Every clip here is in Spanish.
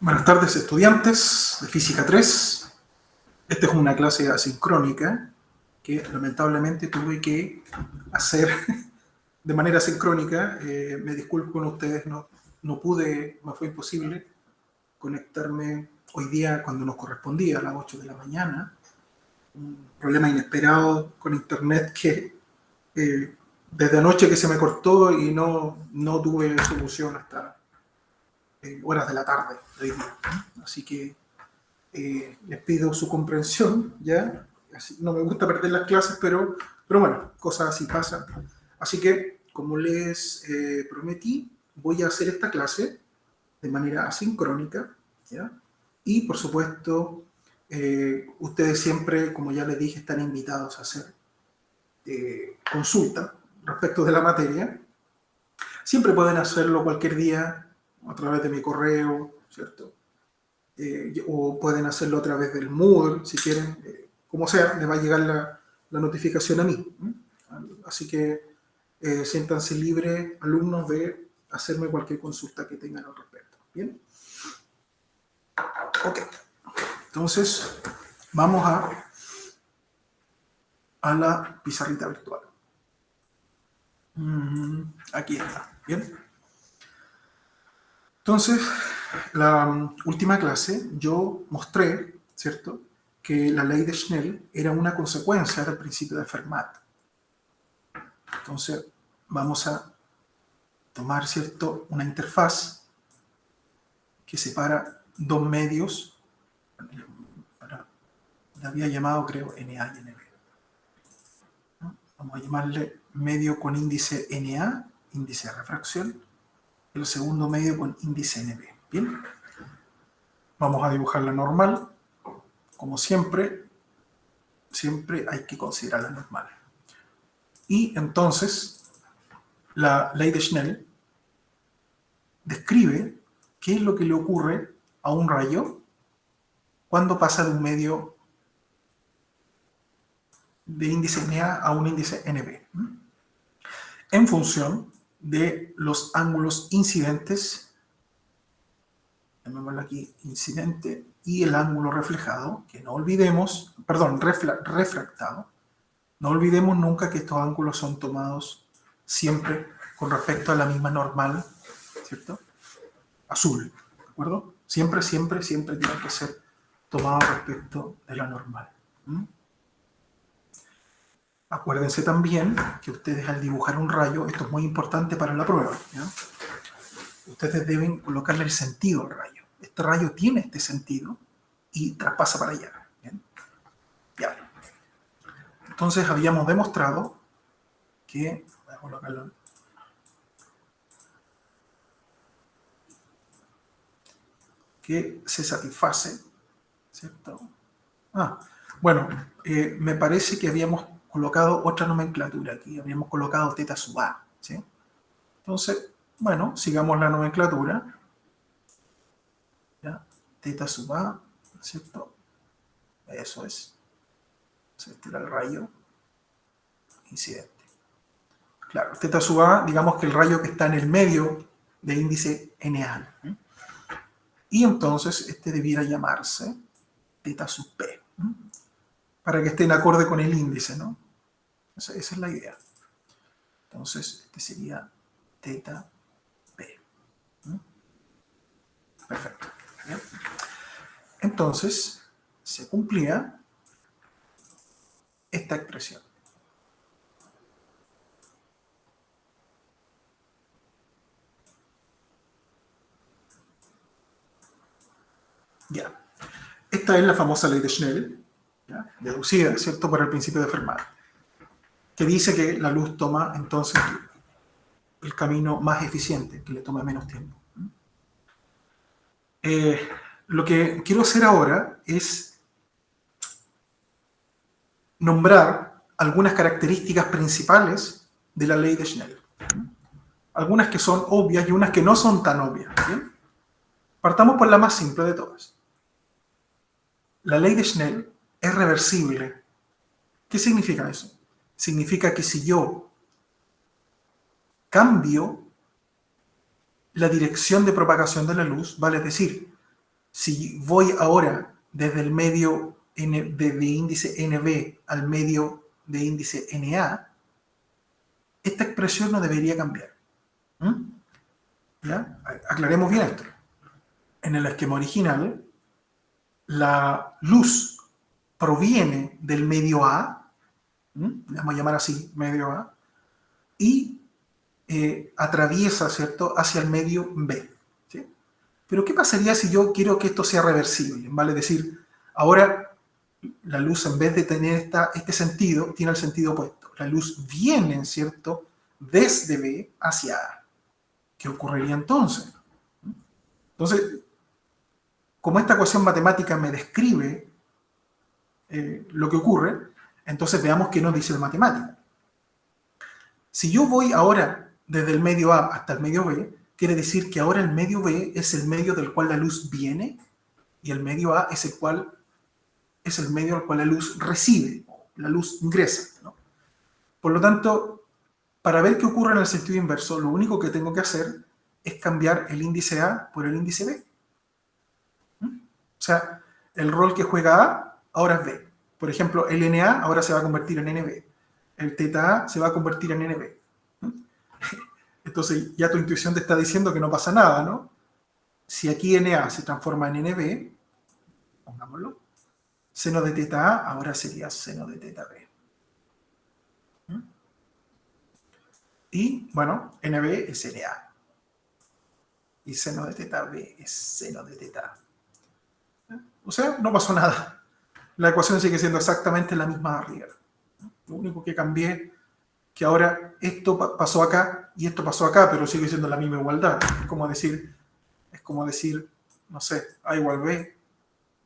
Buenas tardes, estudiantes de Física 3. Esta es una clase asincrónica que lamentablemente tuve que hacer de manera sincrónica. Me disculpo con ustedes, no pude, me fue imposible conectarme hoy día cuando nos correspondía a las 8 de la mañana. Un problema inesperado con internet que desde anoche que se me cortó y no tuve solución hasta horas de la tarde de hoy día. Así que les pido su comprensión, ¿ya? Así, no me gusta perder las clases, pero bueno, cosas así pasan. Así que, como les prometí, voy a hacer esta clase de manera asincrónica, ¿ya? Y, por supuesto, ustedes siempre, como ya les dije, están invitados a hacer consulta respecto de la materia. Siempre pueden hacerlo cualquier día a través de mi correo, ¿cierto? O pueden hacerlo a través del Moodle, si quieren, como sea, les va a llegar la notificación a mí. Así que siéntanse libres, alumnos, de hacerme cualquier consulta que tengan al respecto. ¿Bien? Ok. Entonces, vamos a la pizarrita virtual. Aquí está. ¿Bien? Entonces, la última clase yo mostré, ¿cierto?, que la ley de Snell era una consecuencia del principio de Fermat. Entonces, vamos a tomar, ¿cierto?, una interfaz que separa dos medios, la había llamado, creo, NA y NB. ¿No? Vamos a llamarle medio con índice NA, índice de refracción, y el segundo medio con índice NB. ¿Bien? Vamos a dibujar la normal. Como siempre hay que considerar la normal. Y entonces, la ley de Snell describe qué es lo que le ocurre a un rayo cuando pasa de un medio de índice NA a un índice NB, en función de los ángulos incidentes, llamémoslo aquí incidente, y el ángulo reflejado, que no olvidemos, perdón, refractado. No olvidemos nunca que estos ángulos son tomados siempre con respecto a la misma normal, ¿cierto? Azul, ¿de acuerdo? Siempre tiene que ser tomado respecto de la normal. Acuérdense también que ustedes, al dibujar un rayo, esto es muy importante para la prueba, ¿ya? Ustedes deben colocarle el sentido al rayo. Este rayo tiene este sentido y traspasa para allá. ¿Bien? Ya. Entonces habíamos demostrado que, voy a colocarlo, que se satisface, ¿cierto? Bueno, me parece que habíamos colocado otra nomenclatura aquí, habíamos colocado θ sub A, ¿sí? Entonces, bueno, sigamos la nomenclatura, ¿ya? θ sub A, ¿cierto? Eso es. Este era el rayo incidente. Claro, θ sub A, digamos que el rayo que está en el medio de índice NA. Y entonces este debiera llamarse θ sub P, para que esté en acorde con el índice, ¿no? Esa es la idea. Entonces, este sería θ P. Perfecto. ¿Bien? Entonces, se cumplía esta expresión. Ya. Esta es la famosa ley de Snell, ¿ya? Deducida, ¿cierto?, por el principio de Fermat, que dice que la luz toma entonces el camino más eficiente, que le toma menos tiempo. Lo que quiero hacer ahora es nombrar algunas características principales de la ley de Snell. Algunas que son obvias y unas que no son tan obvias. ¿Bien? Partamos por la más simple de todas. La ley de Snell es reversible. ¿Qué significa eso? Significa que si yo cambio la dirección de propagación de la luz, vale decir, Si voy ahora desde el medio de índice NB al medio de índice NA, esta expresión no debería cambiar. ¿Mm? ¿Ya? Aclaremos bien esto. En el esquema original, la luz proviene del medio A, le vamos a llamar así, medio A, y atraviesa, ¿cierto?, hacia el medio B. ¿Sí? Pero ¿qué pasaría si yo quiero que esto sea reversible? ¿Vale? Es decir, ahora la luz, en vez de tener este sentido, tiene el sentido opuesto. La luz viene, ¿cierto?, desde B hacia A. ¿Qué ocurriría entonces? Entonces, como esta ecuación matemática me describe lo que ocurre, entonces veamos qué nos dice el matemático. Si yo voy ahora desde el medio A hasta el medio B, quiere decir que ahora el medio B es el medio del cual la luz viene y el medio A es el medio al cual la luz recibe, la luz ingresa, ¿no? Por lo tanto, para ver qué ocurre en el sentido inverso, lo único que tengo que hacer es cambiar el índice A por el índice B. O sea, el rol que juega A ahora es B. Por ejemplo, el NA ahora se va a convertir en NB. El θA se va a convertir en NB. Entonces ya tu intuición te está diciendo que no pasa nada, ¿no? Si aquí NA se transforma en NB, pongámoslo, seno de θA ahora sería seno de θB. Y, bueno, NB es NA. Y seno de θB es seno de θ. O sea, no pasó nada. La ecuación sigue siendo exactamente la misma arriba. Lo único que cambié, que ahora esto pasó acá y esto pasó acá, pero sigue siendo la misma igualdad. Es como decir, no sé, A igual B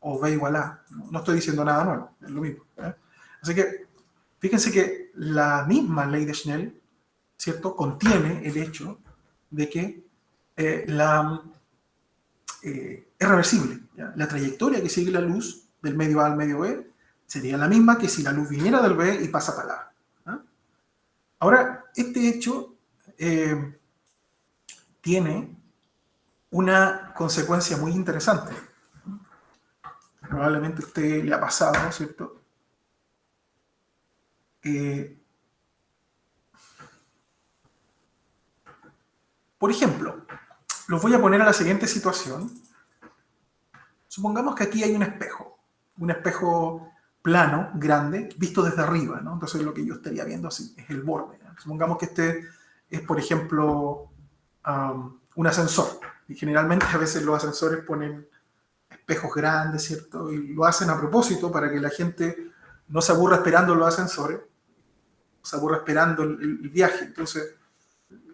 o B igual A. No estoy diciendo nada nuevo, es lo mismo. Así que, fíjense que la misma ley de Snell, ¿cierto?, contiene el hecho de que es reversible. ¿Ya? La trayectoria que sigue la luz del medio A al medio B sería la misma que si la luz viniera del B y pasa para el A. ¿Ah? Ahora, este hecho tiene una consecuencia muy interesante. Probablemente a usted le ha pasado, ¿cierto? Por ejemplo, los voy a poner a la siguiente situación. Supongamos que aquí hay un espejo plano, grande, visto desde arriba, ¿no? Entonces lo que yo estaría viendo así es el borde, ¿no? Supongamos que este es, por ejemplo, un ascensor. Y generalmente a veces los ascensores ponen espejos grandes, ¿cierto? Y lo hacen a propósito para que la gente no se aburra esperando los ascensores, se aburra esperando el viaje. Entonces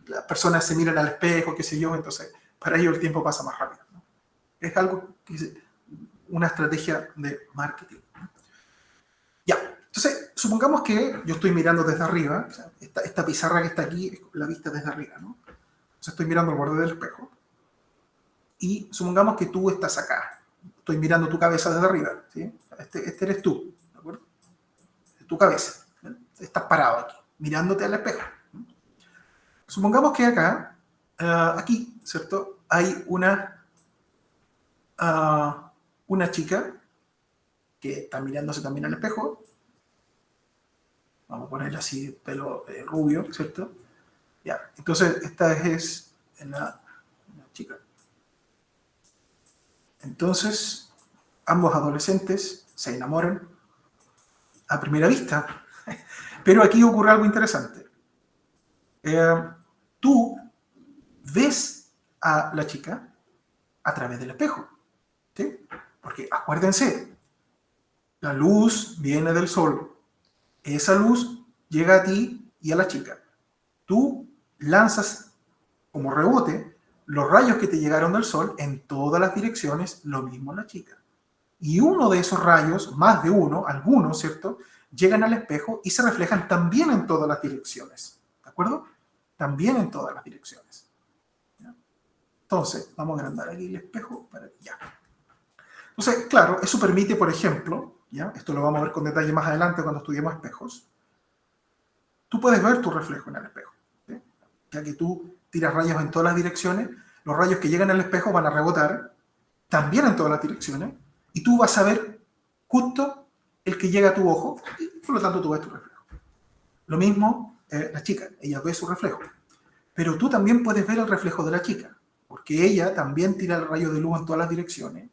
las personas se miran al espejo, qué sé yo, entonces para ello el tiempo pasa más rápido, ¿no? Es algo que una estrategia de marketing. Ya, entonces, supongamos que yo estoy mirando desde arriba, o sea, esta pizarra que está aquí es la vista desde arriba, ¿no? Entonces estoy mirando el borde del espejo y supongamos que tú estás acá. Estoy mirando tu cabeza desde arriba, ¿sí? Este eres tú, ¿de acuerdo? Tu cabeza. ¿Sí? Estás parado aquí, mirándote al espejo. Supongamos que acá, aquí, ¿cierto? Hay una chica que está mirándose también al espejo. Vamos a ponerle así pelo rubio, ¿cierto? Ya, entonces esta es la chica. Entonces, ambos adolescentes se enamoran a primera vista. Pero aquí ocurre algo interesante. Tú ves a la chica a través del espejo, ¿sí? Porque acuérdense, la luz viene del sol. Esa luz llega a ti y a la chica. Tú lanzas como rebote los rayos que te llegaron del sol en todas las direcciones, lo mismo la chica. Y uno de esos rayos, más de uno, algunos, ¿cierto?, llegan al espejo y se reflejan también en todas las direcciones. ¿De acuerdo? También en todas las direcciones. ¿Ya? Entonces, vamos a agrandar aquí el espejo para que ya. Entonces, claro, eso permite, por ejemplo, ¿ya? Esto lo vamos a ver con detalle más adelante cuando estudiemos espejos. Tú puedes ver tu reflejo en el espejo, ¿sí? Ya que tú tiras rayos en todas las direcciones, los rayos que llegan al espejo van a rebotar también en todas las direcciones, y tú vas a ver justo el que llega a tu ojo, y por lo tanto tú ves tu reflejo. Lo mismo la chica, ella ve su reflejo. Pero tú también puedes ver el reflejo de la chica, porque ella también tira el rayo de luz en todas las direcciones,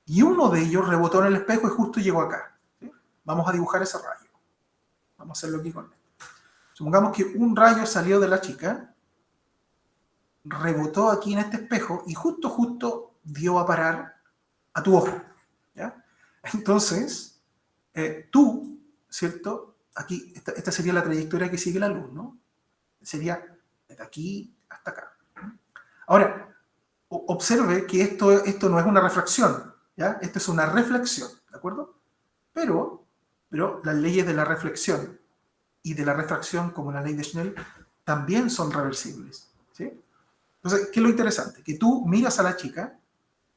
y uno de ellos rebotó en el espejo y justo llegó acá. ¿Sí? Vamos a dibujar ese rayo. Vamos a hacerlo aquí con esto. Supongamos que un rayo salió de la chica, rebotó aquí en este espejo y justo dio a parar a tu ojo. ¿Ya? Entonces, tú, ¿cierto? Aquí, esta sería la trayectoria que sigue la luz, ¿no? Sería desde aquí hasta acá. Ahora, observe que esto no es una refracción, ¿ya? Esto es una reflexión, ¿de acuerdo? Pero las leyes de la reflexión y de la refracción, como la ley de Snell, también son reversibles, ¿sí? Entonces, ¿qué es lo interesante? Que tú miras a la chica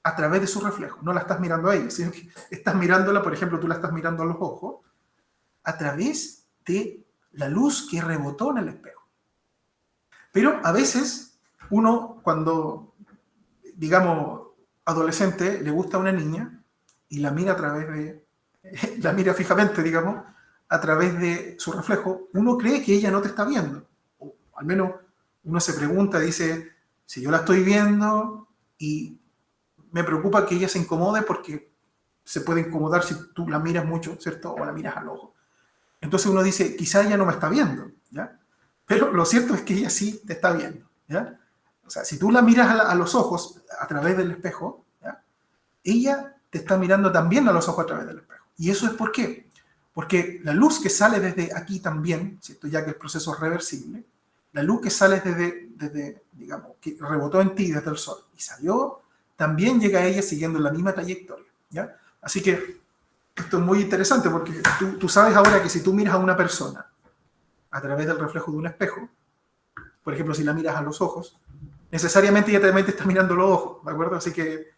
a través de su reflejo, no la estás mirando a ella, sino que estás mirándola, por ejemplo, tú la estás mirando a los ojos, a través de la luz que rebotó en el espejo. Pero a veces, uno cuando, digamos, adolescente, le gusta a una niña y la mira a través de, la mira fijamente, digamos, a través de su reflejo, uno cree que ella no te está viendo. O al menos uno se pregunta, dice, si yo la estoy viendo y me preocupa que ella se incomode porque se puede incomodar si tú la miras mucho, ¿cierto? O la miras al ojo. Entonces uno dice, quizá ella no me está viendo, ¿ya? Pero lo cierto es que ella sí te está viendo, ¿ya? O sea, si tú la miras a los ojos a través del espejo, ¿ya? Ella te está mirando también a los ojos a través del espejo. ¿Y eso es por qué? Porque la luz que sale desde aquí también, ¿cierto? Ya que el proceso es reversible, la luz que sale desde, digamos, que rebotó en ti desde el sol y salió, también llega a ella siguiendo la misma trayectoria, ¿ya? Así que esto es muy interesante porque tú sabes ahora que si tú miras a una persona a través del reflejo de un espejo, por ejemplo, si la miras a los ojos, necesariamente ella también te está mirando los ojos, ¿de acuerdo? Así que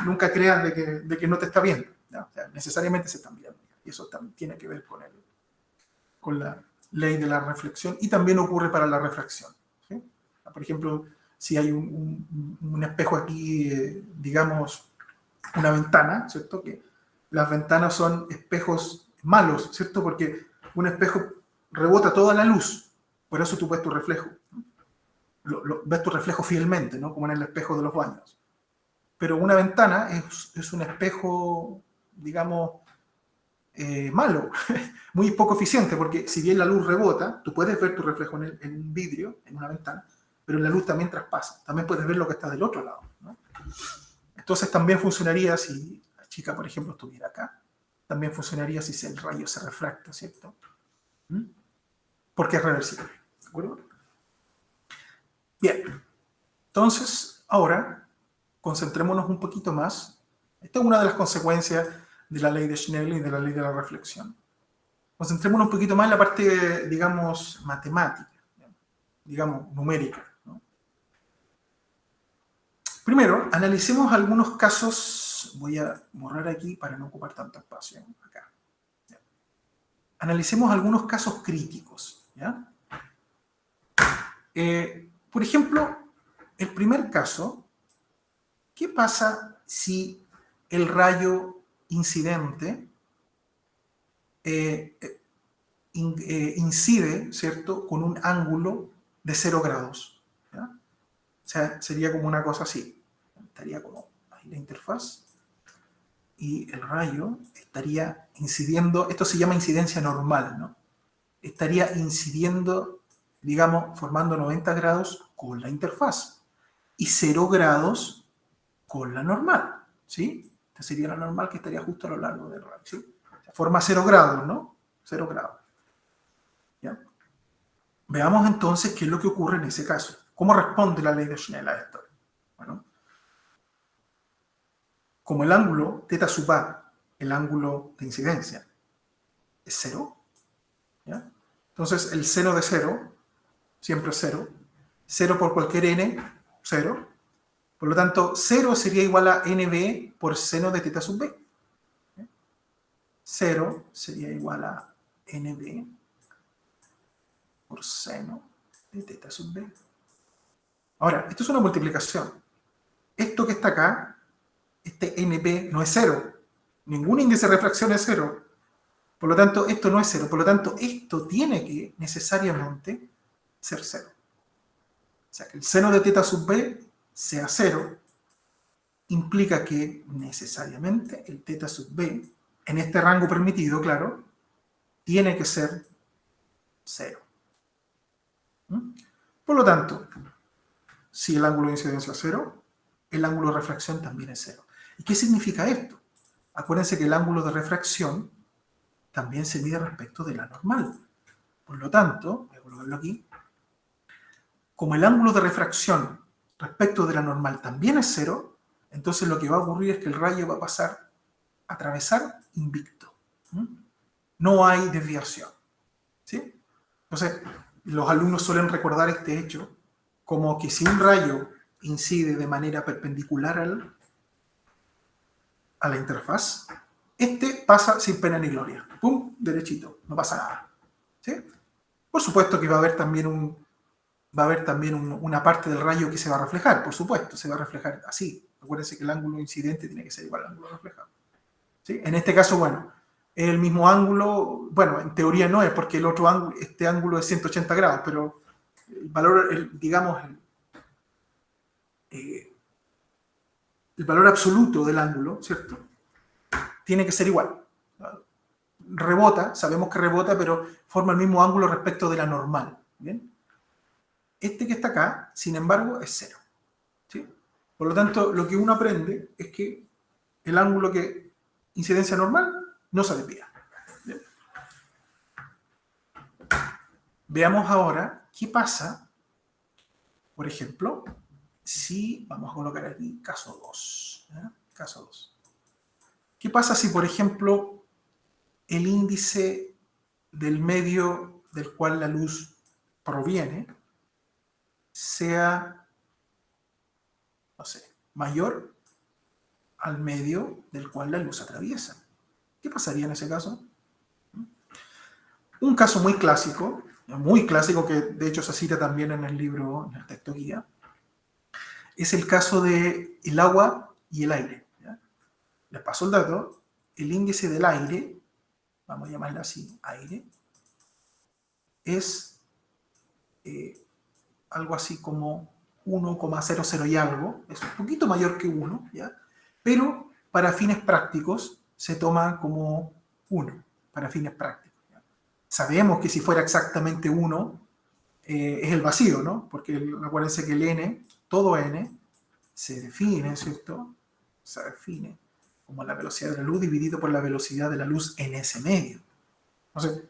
nunca creas de que no te está viendo, ¿no? O sea, necesariamente se están mirando. Y eso también tiene que ver con la ley de la reflexión y también ocurre para la refracción, ¿sí? Por ejemplo, si hay un espejo aquí, digamos, una ventana, ¿cierto? Que las ventanas son espejos malos, ¿cierto? Porque un espejo rebota toda la luz, por eso tú ves tu reflejo. Ves tu reflejo fielmente, ¿no? Como en el espejo de los baños. Pero una ventana es un espejo, digamos, malo, muy poco eficiente, porque si bien la luz rebota, tú puedes ver tu reflejo en un vidrio, en una ventana, pero la luz también traspasa, también puedes ver lo que está del otro lado, ¿no? Entonces también funcionaría si la chica, por ejemplo, estuviera acá, también funcionaría si el rayo se refracta, ¿cierto? ¿Mm? Porque es reversible, ¿de acuerdo? Bien, entonces ahora concentrémonos un poquito más. Esta es una de las consecuencias de la ley de Snell y de la ley de la reflexión. Concentrémonos un poquito más en la parte, digamos, matemática, digamos, numérica, ¿no? Primero, analicemos algunos casos. Voy a borrar aquí para no ocupar tanto espacio acá. Analicemos algunos casos críticos, ¿ya? Por ejemplo, el primer caso, ¿qué pasa si el rayo incidente incide, ¿cierto?, con un ángulo de 0 grados, ¿ya? O sea, sería como una cosa así. Estaría como ahí la interfaz y el rayo estaría incidiendo, esto se llama incidencia normal, ¿no? Estaría incidiendo, digamos, formando 90 grados con la interfaz y 0 grados con la normal, ¿sí? Esta sería la normal que estaría justo a lo largo del rayo, ¿sí? O sea, forma 0 grados, ¿no? 0 grados. ¿Ya? Veamos entonces qué es lo que ocurre en ese caso. ¿Cómo responde la ley de Snell a esto? Bueno, como el ángulo θ sub a, el ángulo de incidencia, es 0, ¿ya? Entonces el seno de 0 siempre es 0. 0 por cualquier n, 0. Por lo tanto, 0 sería igual a nb por seno de θ sub b. 0 sería igual a nb por seno de θ sub b. Ahora, esto es una multiplicación. Esto que está acá este NP no es cero. Ningún índice de refracción es cero. Por lo tanto, esto no es cero. Por lo tanto, esto tiene que necesariamente ser cero. O sea, que el seno de θ sub b sea cero implica que necesariamente el θ sub b, en este rango permitido, claro, tiene que ser cero. Por lo tanto, si el ángulo de incidencia es cero, el ángulo de refracción también es cero. ¿Y qué significa esto? Acuérdense que el ángulo de refracción también se mide respecto de la normal. Por lo tanto, voy a colocarlo aquí, como el ángulo de refracción respecto de la normal también es cero, entonces lo que va a ocurrir es que el rayo va a pasar a atravesar invicto. No hay desviación. ¿Sí? Entonces, los alumnos suelen recordar este hecho como que si un rayo incide de manera perpendicular a la interfaz, este pasa sin pena ni gloria. ¡Pum! Derechito, no pasa nada. ¿Sí? Por supuesto que va a haber también una parte del rayo que se va a reflejar, por supuesto, se va a reflejar así. Acuérdense que el ángulo incidente tiene que ser igual al ángulo reflejado. ¿Sí? En este caso, bueno, es el mismo ángulo, bueno, en teoría no es, porque el otro ángulo, este ángulo es 180 grados, pero el valor, digamos, el valor absoluto del ángulo, ¿cierto? Tiene que ser igual. Rebota, sabemos que rebota, pero forma el mismo ángulo respecto de la normal. ¿Bien? Este que está acá, sin embargo, es cero. ¿Sí? Por lo tanto, lo que uno aprende es que el ángulo que incidencia normal no se desvía. ¿Bien? Veamos ahora qué pasa, por ejemplo, si, vamos a colocar aquí caso 2. ¿eh? Caso 2. ¿Qué pasa si, por ejemplo, el índice del medio del cual la luz proviene sea, no sé, mayor al medio del cual la luz atraviesa? ¿Qué pasaría en ese caso? Un caso muy clásico que de hecho se cita también en el libro, en el texto guía, es el caso del agua y el aire. ¿Ya? Les paso el dato. El índice del aire, vamos a llamarlo así, aire, es algo así como 1,00 y algo, es un poquito mayor que 1, ¿ya? Pero para fines prácticos se toma como 1, para fines prácticos. ¿Ya? Sabemos que si fuera exactamente 1, es el vacío, ¿no? Porque acuérdense que el n, todo n, se define, ¿cierto? Se define como la velocidad de la luz dividido por la velocidad de la luz en ese medio. Entonces,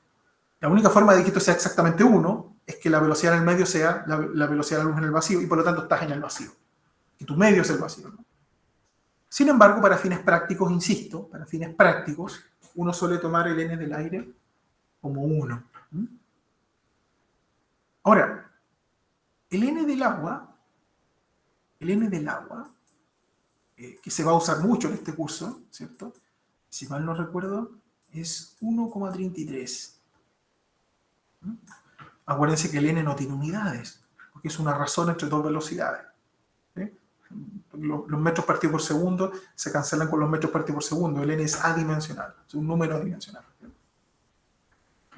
la única forma de que esto sea exactamente 1 es que la velocidad en el medio sea la velocidad de la luz en el vacío y por lo tanto estás en el vacío. Y tu medio es el vacío, ¿no? Sin embargo, para fines prácticos, insisto, para fines prácticos, uno suele tomar el n del aire como 1. Ahora, el n del agua, que se va a usar mucho en este curso, ¿cierto? Si mal no recuerdo, es 1,33. Acuérdense que el n no tiene unidades, porque es una razón entre dos velocidades. ¿Sí? Los metros partidos por segundo se cancelan con los metros partidos por segundo. El n es adimensional, es un número adimensional. ¿Sí?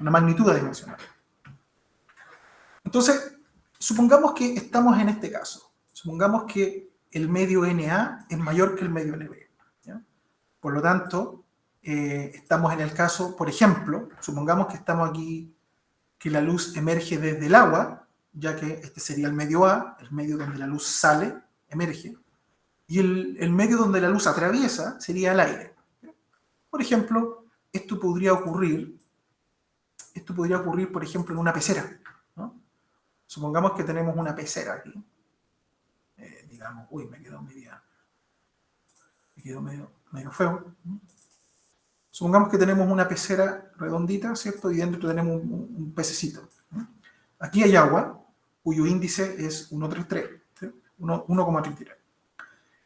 Una magnitud adimensional. Entonces, supongamos que estamos en este caso. Supongamos que el medio NA es mayor que el medio NB. ¿Ya? Por lo tanto, estamos en el caso, por ejemplo, supongamos que estamos aquí, que la luz emerge desde el agua, ya que este sería el medio A, el medio donde la luz sale, emerge, y el medio donde la luz atraviesa sería el aire. Por ejemplo, esto podría ocurrir, por ejemplo, en una pecera. ¿No? Supongamos que tenemos una pecera aquí. Digamos, uy, me quedó medio feo. Supongamos que tenemos una pecera redondita, ¿cierto? Y dentro tenemos un pececito. Aquí hay agua, cuyo índice es 1,33, ¿sí? 1,33.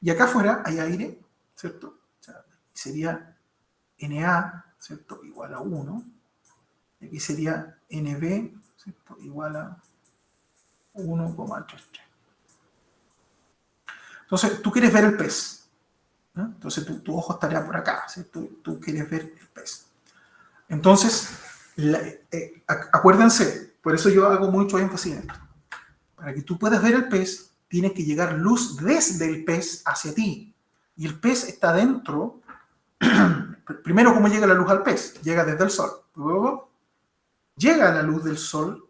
Y acá afuera hay aire, ¿cierto? O sea, sería Na, ¿cierto? Igual a 1. Y aquí sería Nb, ¿cierto? Igual a 1,33. Entonces, tú quieres ver el pez. ¿no? Entonces tu ojo estaría por acá, ¿sí? Tú quieres ver el pez. Entonces, acuérdense, por eso yo hago mucho énfasis en esto. Para que tú puedas ver el pez, tiene que llegar luz desde el pez hacia ti. Y el pez está dentro. Primero, ¿cómo llega la luz al pez? Llega desde el sol. Luego, llega la luz del sol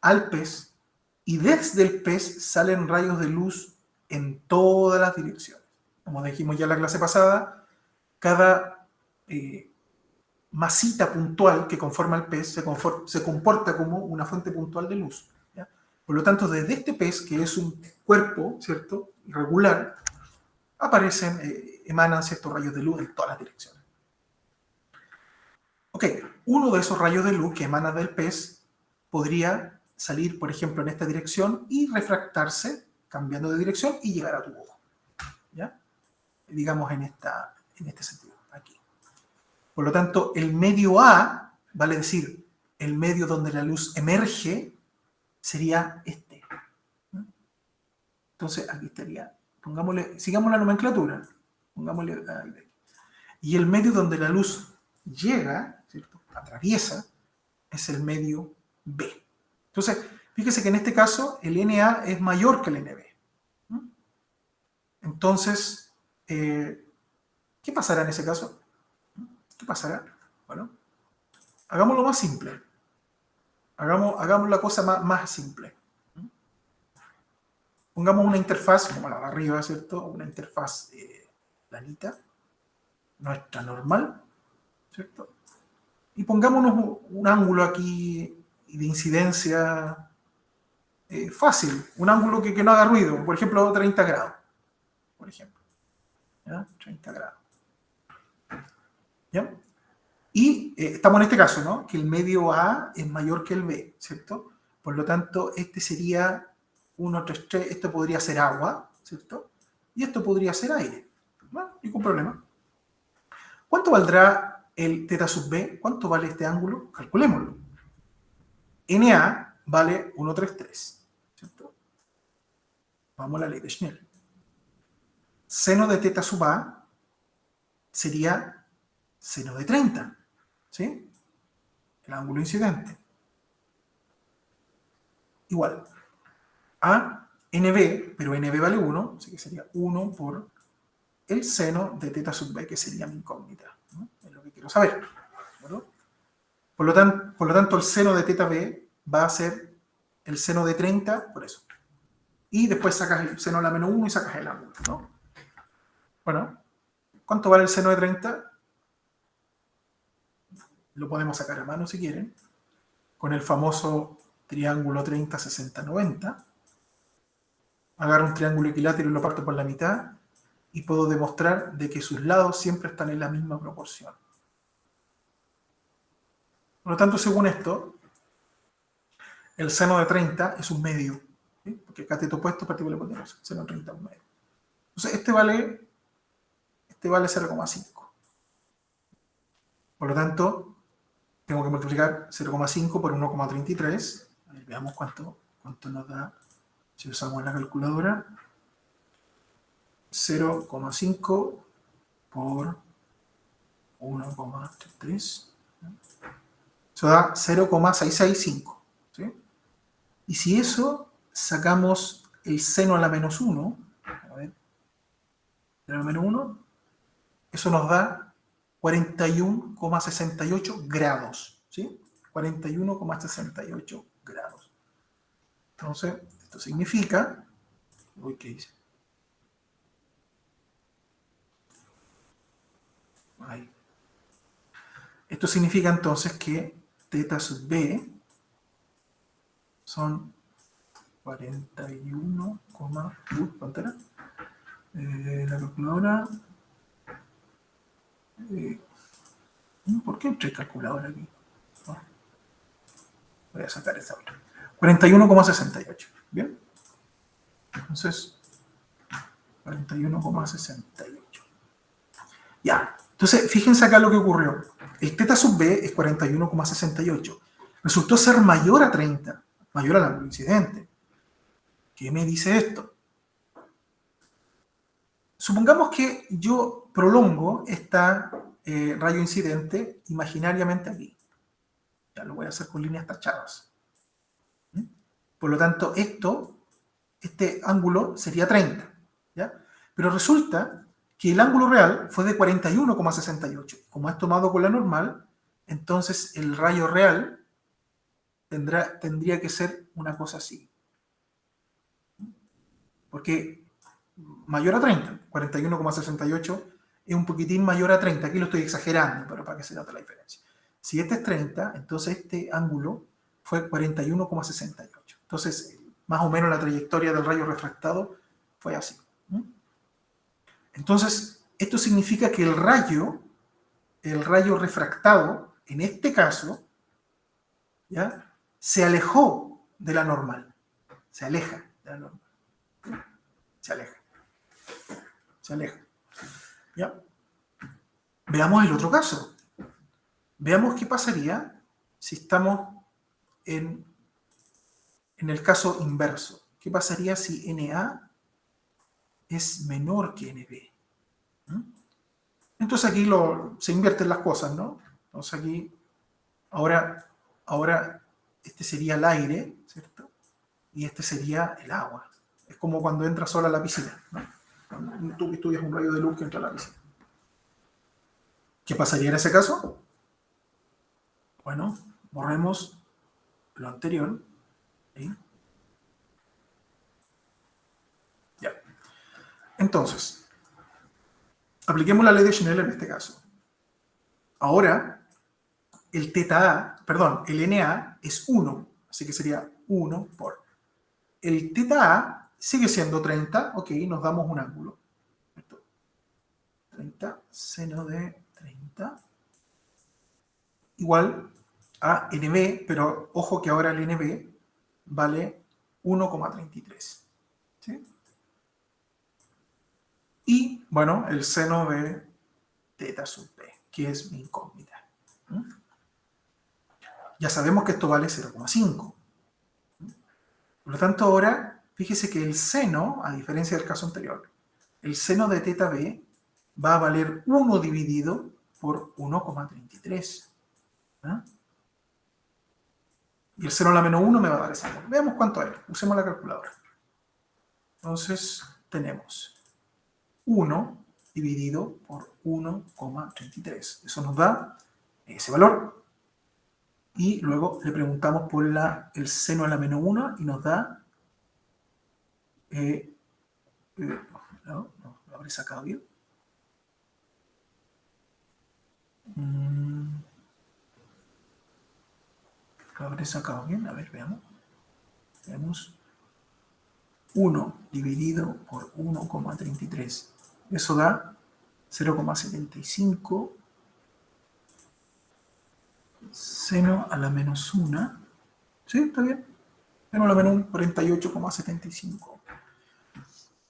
al pez y desde el pez salen rayos de luz en todas las direcciones. Como dijimos ya en la clase pasada, cada masita puntual que conforma el pez se comporta como una fuente puntual de luz. ¿Ya? Por lo tanto, desde este pez, que es un cuerpo, ¿cierto?, irregular, aparecen, emanan ciertos rayos de luz en todas las direcciones. Ok, uno de esos rayos de luz que emana del pez podría salir, por ejemplo, en esta dirección y refractarse, cambiando de dirección, y llegar a tu ojo. ¿Ya? Digamos en este sentido, aquí. Por lo tanto, el medio A, vale decir, el medio donde la luz emerge, sería este. Entonces, aquí estaría, sigamos la nomenclatura, pongámosle, y el medio donde la luz llega, ¿cierto?, atraviesa, es el medio B. Entonces, fíjese que en este caso el NA es mayor que el NB. Entonces, ¿qué pasará en ese caso? ¿Qué pasará? Bueno, hagámoslo más simple. Hagamos la cosa más simple. Pongamos una interfaz, como la de arriba, ¿cierto? Una interfaz planita, nuestra normal, ¿cierto? Y pongámonos un ángulo aquí de incidencia fácil, un ángulo que no haga ruido, por ejemplo, 30 grados, por ejemplo. ¿Ya? 30 grados. ¿Ya? Y estamos en este caso, ¿no?, que el medio A es mayor que el B, ¿cierto? Por lo tanto, este sería 1, 3, 3, esto podría ser agua, ¿cierto? Y esto podría ser aire. No, ningún problema. ¿Cuánto valdrá el θ sub B? ¿Cuánto vale este ángulo? Calculémoslo. NA vale 133, ¿cierto? Vamos a la ley de Snell. Seno de θ sub A sería seno de 30, ¿sí? El ángulo incidente. Igual a NB, pero NB vale 1, así que sería 1 por el seno de θ sub B, que sería mi incógnita, ¿no? Es lo que quiero saber, ¿no? Por lo tanto, el seno de θ B va a ser el seno de 30, por eso. Y después sacas el seno a la menos 1 y sacas el ángulo, ¿no? Bueno, ¿cuánto vale el seno de 30? Lo podemos sacar a mano si quieren, con el famoso triángulo 30, 60, 90. Agarro un triángulo equilátero y lo parto por la mitad y puedo demostrar de que sus lados siempre están en la misma proporción. Por lo tanto, según esto, el seno de 30 es un medio, ¿sí? Porque cateto opuesto, partícula hipotenusa, seno de 30 es un medio. Entonces, este vale 0,5. Por lo tanto, tengo que multiplicar 0,5 por 1,33. Veamos cuánto nos da si usamos la calculadora. 0,5 por 1,33. Eso da 0,665. ¿Sí? Y si eso sacamos el seno a la menos 1, a ver, seno a la menos 1, eso nos da 41,68 grados. ¿Sí? 41,68 grados. Entonces, esto significa... Uy, ¿qué hice? Ahí. Esto significa entonces que θ sub B son 41, ¿cuánto era? La calculadora... ¿por qué entré calculadora aquí? Voy a sacar esta otra. 41,68. ¿Bien? Entonces, 41,68. Ya. Entonces, fíjense acá lo que ocurrió. El θ sub B es 41,68. Resultó ser mayor a 30, mayor al ángulo incidente. ¿Qué me dice esto? Supongamos que yo prolongo esta rayo incidente imaginariamente aquí. Ya lo voy a hacer con líneas tachadas. ¿Mm? Por lo tanto, este ángulo sería 30. ¿Ya? Pero resulta que el ángulo real fue de 41,68. Como es tomado con la normal, entonces el rayo real tendría que ser una cosa así. Porque mayor a 30, 41,68 es un poquitín mayor a 30. Aquí lo estoy exagerando, pero para que se note la diferencia. Si este es 30, entonces este ángulo fue 41,68. Entonces, más o menos la trayectoria del rayo refractado fue así. Entonces, esto significa que el rayo refractado, en este caso, ¿ya?, se alejó de la normal. Se aleja de la normal. Se aleja. Se aleja. ¿Ya? Veamos el otro caso. Veamos qué pasaría si estamos en el caso inverso. ¿Qué pasaría si NA es menor que NB? Entonces aquí se invierten las cosas, ¿no? Entonces aquí, ahora este sería el aire, ¿cierto? Y este sería el agua. Es como cuando entra sol a la piscina, ¿no? Cuando tú estudias un rayo de luz que entra a la piscina. ¿Qué pasaría en ese caso? Bueno, borremos lo anterior. ¿Sí? Ya. Entonces, apliquemos la ley de Schnell en este caso. Ahora, el el NA es 1, así que sería 1 por. El θA sigue siendo 30, ok, nos damos un ángulo. 30, seno de 30, igual a NB, pero ojo que ahora el NB vale 1,33. ¿Sí? Y, bueno, el seno de θ sub p, que es mi incógnita. Ya sabemos que esto vale 0,5. Por lo tanto, ahora, fíjese que el seno, a diferencia del caso anterior, el seno de θb va a valer 1 dividido por 1,33. ¿Ah? Y el seno a la menos 1 me va a dar ese valor. Veamos cuánto es. Usemos la calculadora. Entonces, tenemos 1 dividido por 1,33. Eso nos da ese valor. Y luego le preguntamos por el seno a la menos 1 y nos da... no, lo habré sacado bien. Lo habré sacado bien. A ver, veamos. Veamos. 1 dividido por 1,33. Eso da 0,75 seno a la menos 1. ¿Sí? ¿Está bien? Seno a la menos 1, 48,75.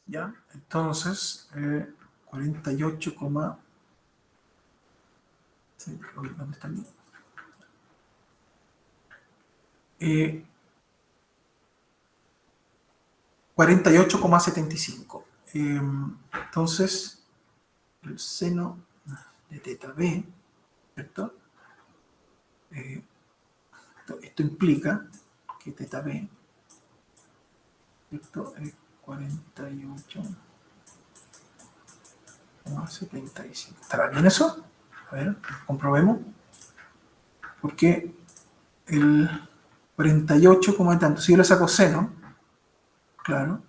¿Ya? Entonces, 48, sí, ¿dónde está el mío? 48,75. Entonces, el seno de θb, ¿cierto? Esto implica que θb, ¿cierto?, es 48,75. ¿Estará bien eso? A ver, comprobemos. Porque el 48, ¿cómo es tanto? Si yo le saco seno, claro.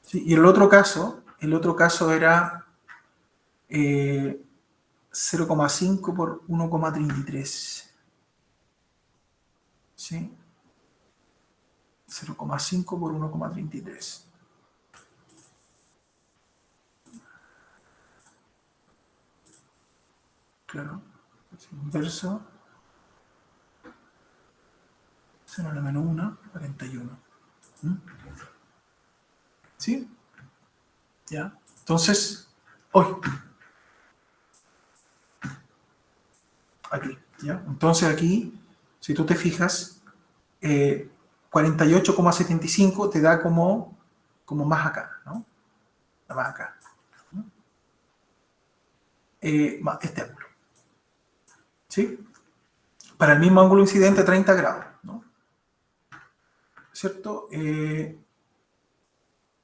¿Sí? Y el otro caso era 0,5 por 1,33. ¿Sí? 0,5 por 1,33. Claro. Inverso. Seno a la menos 1, 41. ¿Sí? ¿Ya? Entonces, hoy. Aquí, ¿ya? Entonces aquí, si tú te fijas, 48,75 te da como más acá, ¿no? Más acá. más este ángulo. ¿Sí? Para el mismo ángulo incidente, 30 grados, ¿no? ¿Cierto?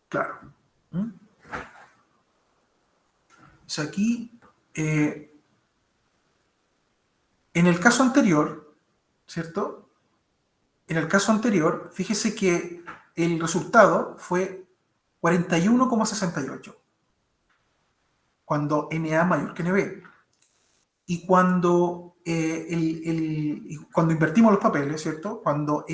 Claro. ¿Mm? O sea, aquí, en el caso anterior, ¿cierto? En el caso anterior, fíjese que el resultado fue 41,68, cuando NA mayor que NB. Y cuando, cuando invertimos los papeles, ¿cierto? Cuando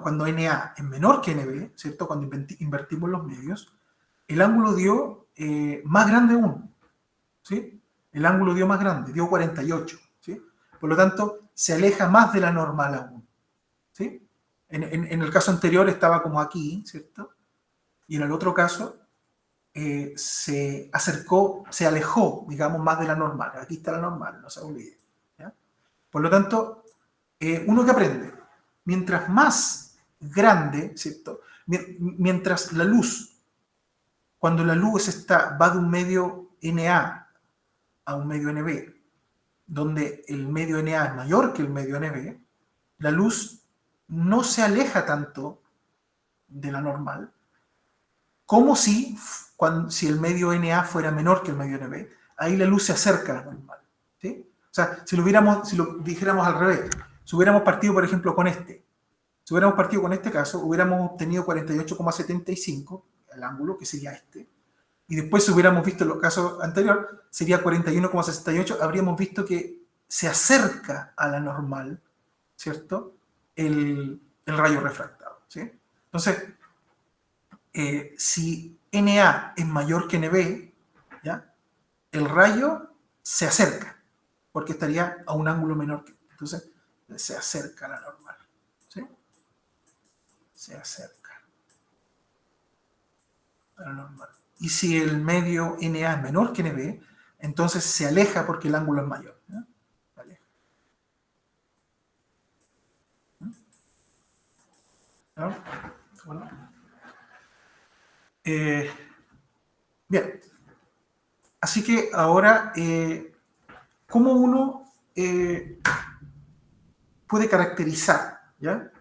cuando NA es menor que NB, ¿cierto? Cuando invertimos los medios, el ángulo dio más grande aún, ¿sí? El ángulo dio más grande, dio 48, ¿sí? Por lo tanto, se aleja más de la normal aún, ¿sí? En el caso anterior estaba como aquí, ¿cierto? Y en el otro caso se acercó, se alejó, digamos, más de la normal. Aquí está la normal, no se olvide, ¿ya? Por lo tanto, uno que aprende, mientras más grande, ¿cierto? Mientras la luz, cuando la luz va de un medio NA a un medio NB, donde el medio NA es mayor que el medio NB, la luz no se aleja tanto de la normal, como si el medio NA fuera menor que el medio NB, ahí la luz se acerca a la normal, ¿sí? O sea, si lo dijéramos al revés, si hubiéramos partido, por ejemplo, si hubiéramos partido con este caso, hubiéramos obtenido 48,75, el ángulo, que sería este, y después si hubiéramos visto los casos anteriores, sería 41,68, habríamos visto que se acerca a la normal, ¿cierto? El rayo refractado, ¿sí? Entonces, si NA es mayor que NB, ¿ya? El rayo se acerca, porque estaría a un ángulo menor que. Entonces, se acerca a la normal, ¿sí? Se acerca a la normal. Y si el medio NA es menor que NB, entonces se aleja porque el ángulo es mayor, ¿ya? Vale. ¿No? Bueno. Bien. Así que ahora, ¿cómo uno puede caracterizar, ¿ya?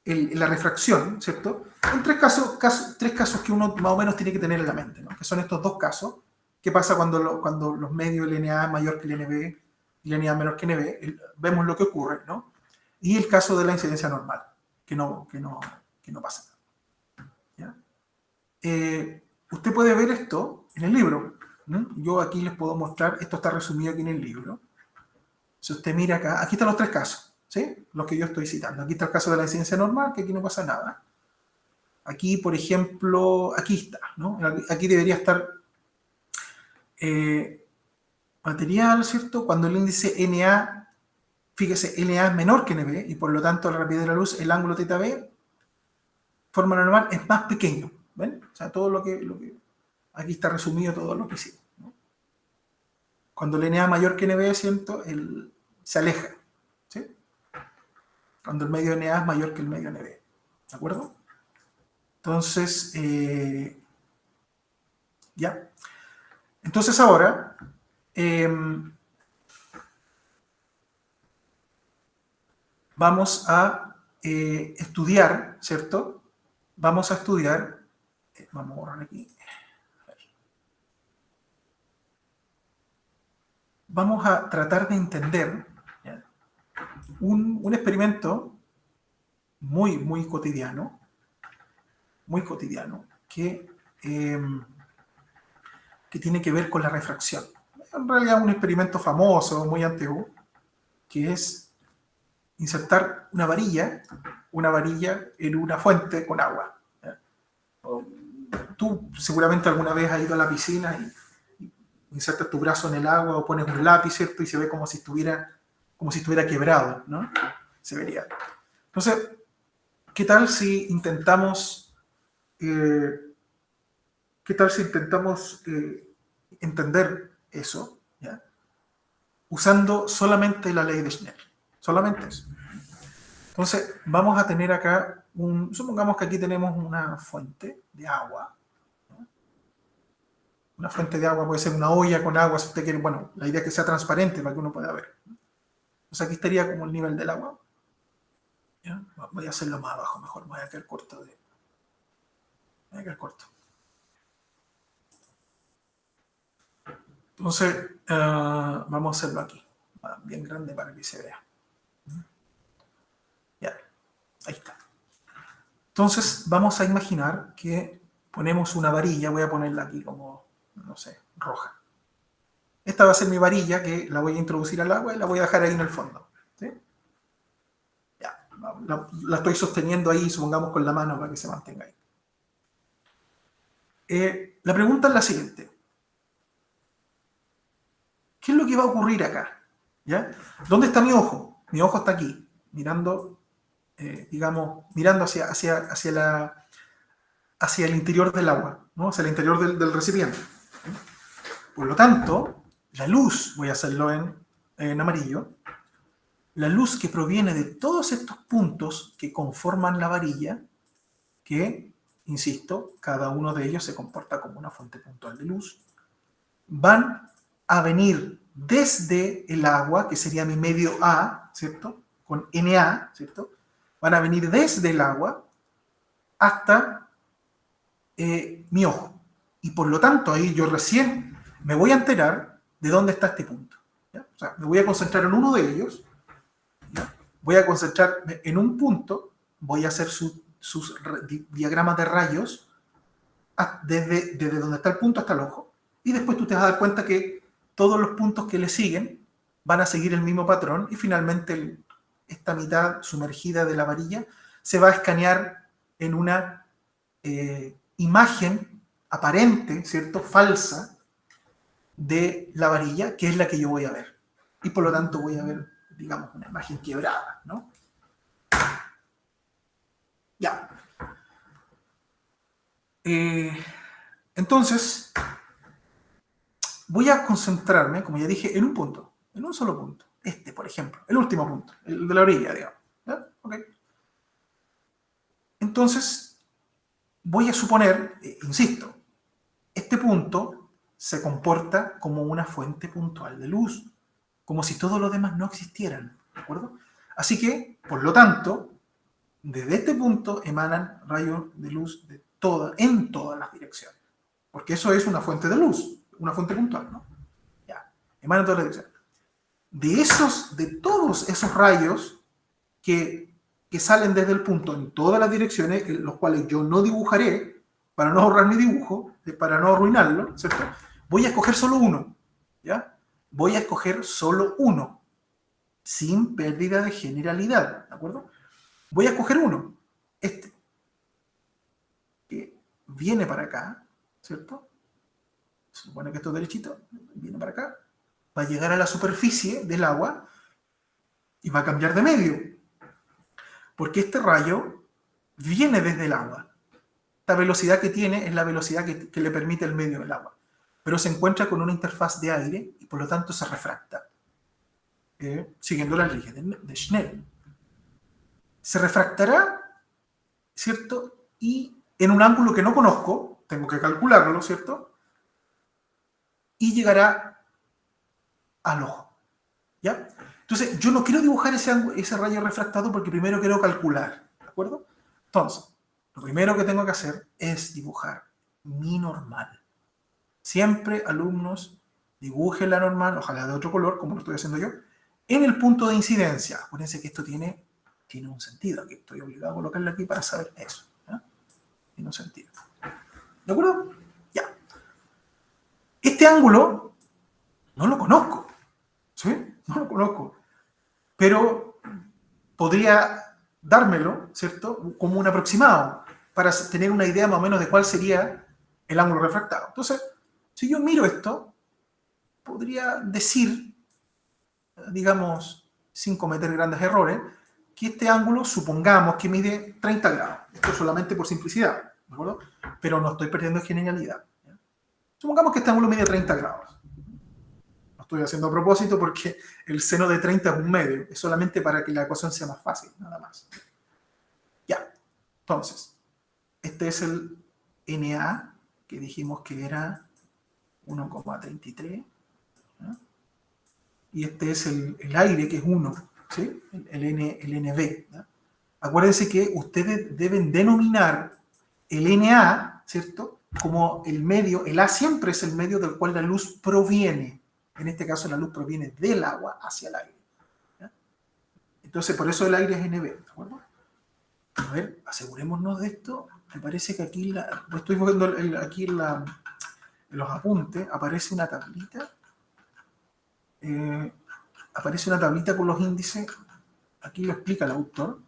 La refracción, ¿cierto? En tres casos que uno más o menos tiene que tener en la mente, ¿no? Que son estos dos casos. ¿Qué pasa cuando los medios LNA es mayor que el NB y LNA menor que NB? Vemos lo que ocurre, ¿no? Y el caso de la incidencia normal, que no pasa nada, ¿ya? Usted puede ver esto en el libro, ¿no? Yo aquí les puedo mostrar, esto está resumido aquí en el libro. Si usted mira acá, aquí están los tres casos, ¿sí? Los que yo estoy citando. Aquí está el caso de la incidencia normal, que aquí no pasa nada. Aquí, por ejemplo, aquí está, ¿no? Aquí debería estar material, ¿cierto? Cuando el índice NA, fíjese, NA es menor que NB, y por lo tanto la rapidez de la luz, el ángulo θb, forma normal, es más pequeño, ¿ven? O sea, todo lo que aquí está resumido todo lo que hicimos, ¿no? Cuando el NA es mayor que NB, ¿cierto? Se aleja, ¿sí? Cuando el medio NA es mayor que el medio NB, ¿de acuerdo? Entonces, ya. Entonces ahora, vamos a estudiar, ¿cierto? Vamos a estudiar, vamos a borrar aquí. Vamos a tratar de entender, ¿ya? Un experimento muy cotidiano, que tiene que ver con la refracción. En realidad un experimento famoso, muy antiguo, que es insertar una varilla en una fuente con agua, ¿ya? Tú seguramente alguna vez has ido a la piscina y insertas tu brazo en el agua o pones un lápiz, ¿cierto? Y se ve como si estuviera quebrado, ¿no? Se vería. Entonces, ¿qué tal si intentamos entender eso, ¿ya? Usando solamente la ley de Snell? Solamente eso. Entonces, vamos a tener acá supongamos que aquí tenemos una fuente de agua, Una fuente de agua puede ser una olla con agua, si usted quiere. Bueno, la idea es que sea transparente para que uno pueda ver. Entonces aquí estaría como el nivel del agua. ¿Ya? Voy a hacerlo más abajo, mejor. Me voy a quedar corto. Me voy a quedar corto. Entonces, vamos a hacerlo aquí. Bien grande para que se vea. Ya, ahí está. Entonces, vamos a imaginar que ponemos una varilla. Voy a ponerla aquí como, no sé, roja. Esta va a ser mi varilla que la voy a introducir al agua y la voy a dejar ahí en el fondo. ¿Sí? Ya, la estoy sosteniendo ahí, supongamos, con la mano para que se mantenga ahí. La pregunta es la siguiente. ¿Qué es lo que va a ocurrir acá? ¿Ya? ¿Dónde está mi ojo? Mi ojo está aquí, mirando, digamos, mirando hacia el interior del agua, ¿no? Hacia el interior del recipiente. Por lo tanto, la luz, voy a hacerlo en amarillo, la luz que proviene de todos estos puntos que conforman la varilla, que, insisto, cada uno de ellos se comporta como una fuente puntual de luz, van a venir desde el agua, que sería mi medio A, ¿cierto? Con Na, ¿cierto? Van a venir desde el agua hasta mi ojo. Y por lo tanto, ahí yo recién me voy a enterar de dónde está este punto. ¿Ya? O sea, me voy a concentrar en uno de ellos, ¿ya? Voy a concentrarme en un punto, voy a hacer sus diagramas de rayos desde donde está el punto hasta el ojo, y después tú te vas a dar cuenta que todos los puntos que le siguen van a seguir el mismo patrón, y finalmente esta mitad sumergida de la varilla se va a escanear en una imagen aparente, ¿cierto? Falsa de la varilla, que es la que yo voy a ver. Y por lo tanto voy a ver, digamos, una imagen quebrada, ¿no? Ya. Entonces, voy a concentrarme, como ya dije, en un punto, en un solo punto. Este, por ejemplo, el último punto, el de la orilla, digamos. ¿Ya? Okay. Entonces, voy a suponer, insisto, este punto se comporta como una fuente puntual de luz, como si todos los demás no existieran, ¿de acuerdo? Así que, por lo tanto, desde este punto emanan rayos de luz en todas las direcciones, porque eso es una fuente de luz, una fuente puntual, ¿no? Ya, emanan en todas las direcciones. De todos esos rayos que salen desde el punto en todas las direcciones, los cuales yo no dibujaré para no ahorrar mi dibujo, para no arruinarlo, ¿cierto? Voy a escoger solo uno, ¿ya? Voy a escoger solo uno, sin pérdida de generalidad, ¿de acuerdo? Voy a escoger uno, este, que viene para acá, ¿cierto? Se supone que esto es derechito, viene para acá, va a llegar a la superficie del agua y va a cambiar de medio, porque este rayo viene desde el agua. Esta velocidad que tiene es la velocidad que le permite el medio del agua, pero se encuentra con una interfaz de aire y por lo tanto se refracta, siguiendo las leyes de Snell. Se refractará, ¿cierto? Y en un ángulo que no conozco, tengo que calcularlo, ¿cierto? Y llegará al ojo, ¿ya? Entonces, yo no quiero dibujar ese rayo refractado porque primero quiero calcular, ¿de acuerdo? Entonces, lo primero que tengo que hacer es dibujar mi normal. Siempre, alumnos, dibujen la normal, ojalá de otro color, como lo estoy haciendo yo, en el punto de incidencia. Acuérdense que esto tiene un sentido, aquí estoy obligado a colocarlo aquí para saber eso. ¿Ya? Tiene un sentido. ¿De acuerdo? Ya. Este ángulo no lo conozco, ¿sí? No lo conozco, pero podría dármelo, ¿cierto? Como un aproximado, para tener una idea más o menos de cuál sería el ángulo refractado. Entonces, si yo miro esto, podría decir, digamos, sin cometer grandes errores, que este ángulo, supongamos que mide 30 grados. Esto solamente por simplicidad, ¿de acuerdo? Pero no estoy perdiendo genialidad. ¿Ya? Supongamos que este ángulo mide 30 grados. Lo estoy haciendo a propósito porque el seno de 30 es un medio. Es solamente para que la ecuación sea más fácil, nada más. Ya, entonces, este es el NA, que dijimos que era 1,33. ¿no? Y este es el aire, que es 1, ¿sí? el NB. ¿no? Acuérdense que ustedes deben denominar el NA, ¿cierto? Como el medio, el A siempre es el medio del cual la luz proviene. En este caso la luz proviene del agua hacia el aire. ¿ya? Entonces por eso el aire es NB, ¿de acuerdo? A ver, asegurémonos de esto. Me parece que aquí, estoy viendo aquí en los apuntes, aparece una tablita. Aparece una tablita con los índices. Aquí lo explica el autor.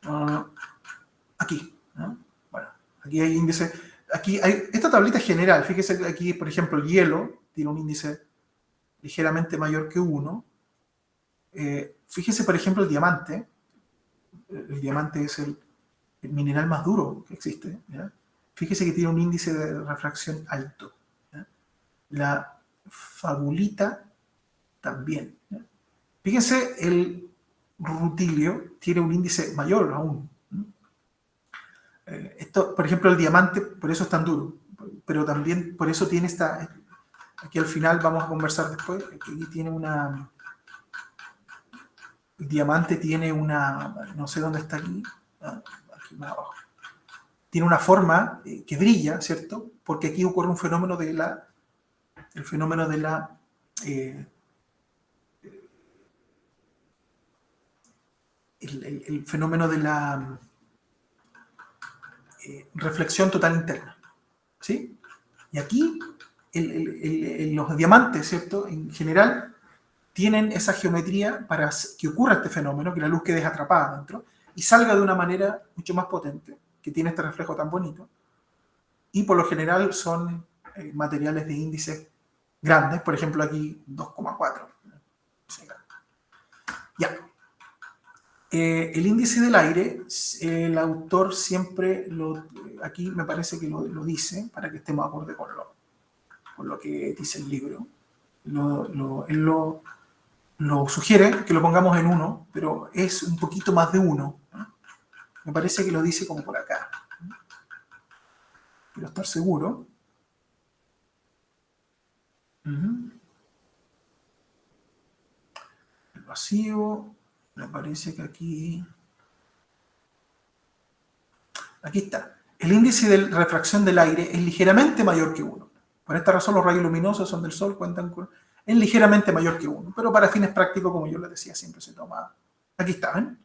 ¿no? Aquí. ¿no? Bueno, aquí hay índices. Aquí hay, esta tablita es general. Fíjese que aquí, por ejemplo, el hielo tiene un índice ligeramente mayor que 1. Fíjese, por ejemplo, el diamante. El diamante es el mineral más duro que existe. ¿ya? Fíjese que tiene un índice de refracción alto. ¿ya? La fabulita también. ¿ya? Fíjense, el rutilio tiene un índice mayor aún. Esto, por ejemplo, el diamante, por eso es tan duro, pero también por eso tiene esta, aquí al final vamos a conversar después, aquí tiene una, el diamante tiene una, no sé dónde está aquí, aquí más abajo, tiene una forma que brilla, ¿cierto? Porque aquí ocurre un fenómeno de la, el fenómeno de la, el fenómeno de la reflexión total interna, ¿sí? Y aquí los diamantes, ¿cierto? En general tienen esa geometría para que ocurra este fenómeno, que la luz quede atrapada dentro y salga de una manera mucho más potente, que tiene este reflejo tan bonito. Y por lo general son materiales de índices grandes, por ejemplo aquí 2,4. Ya. El índice del aire, el autor siempre, aquí me parece que lo dice, para que estemos acorde con lo que dice el libro. Él lo sugiere que lo pongamos en 1, pero es un poquito más de 1. ¿no? Me parece que lo dice como por acá. Quiero estar seguro. El vacío, me parece que aquí está. El índice de refracción del aire es ligeramente mayor que 1. Por esta razón los rayos luminosos son del Sol cuentan con... Es ligeramente mayor que 1, pero para fines prácticos, como yo les decía, siempre se toma... Aquí está, ¿ven?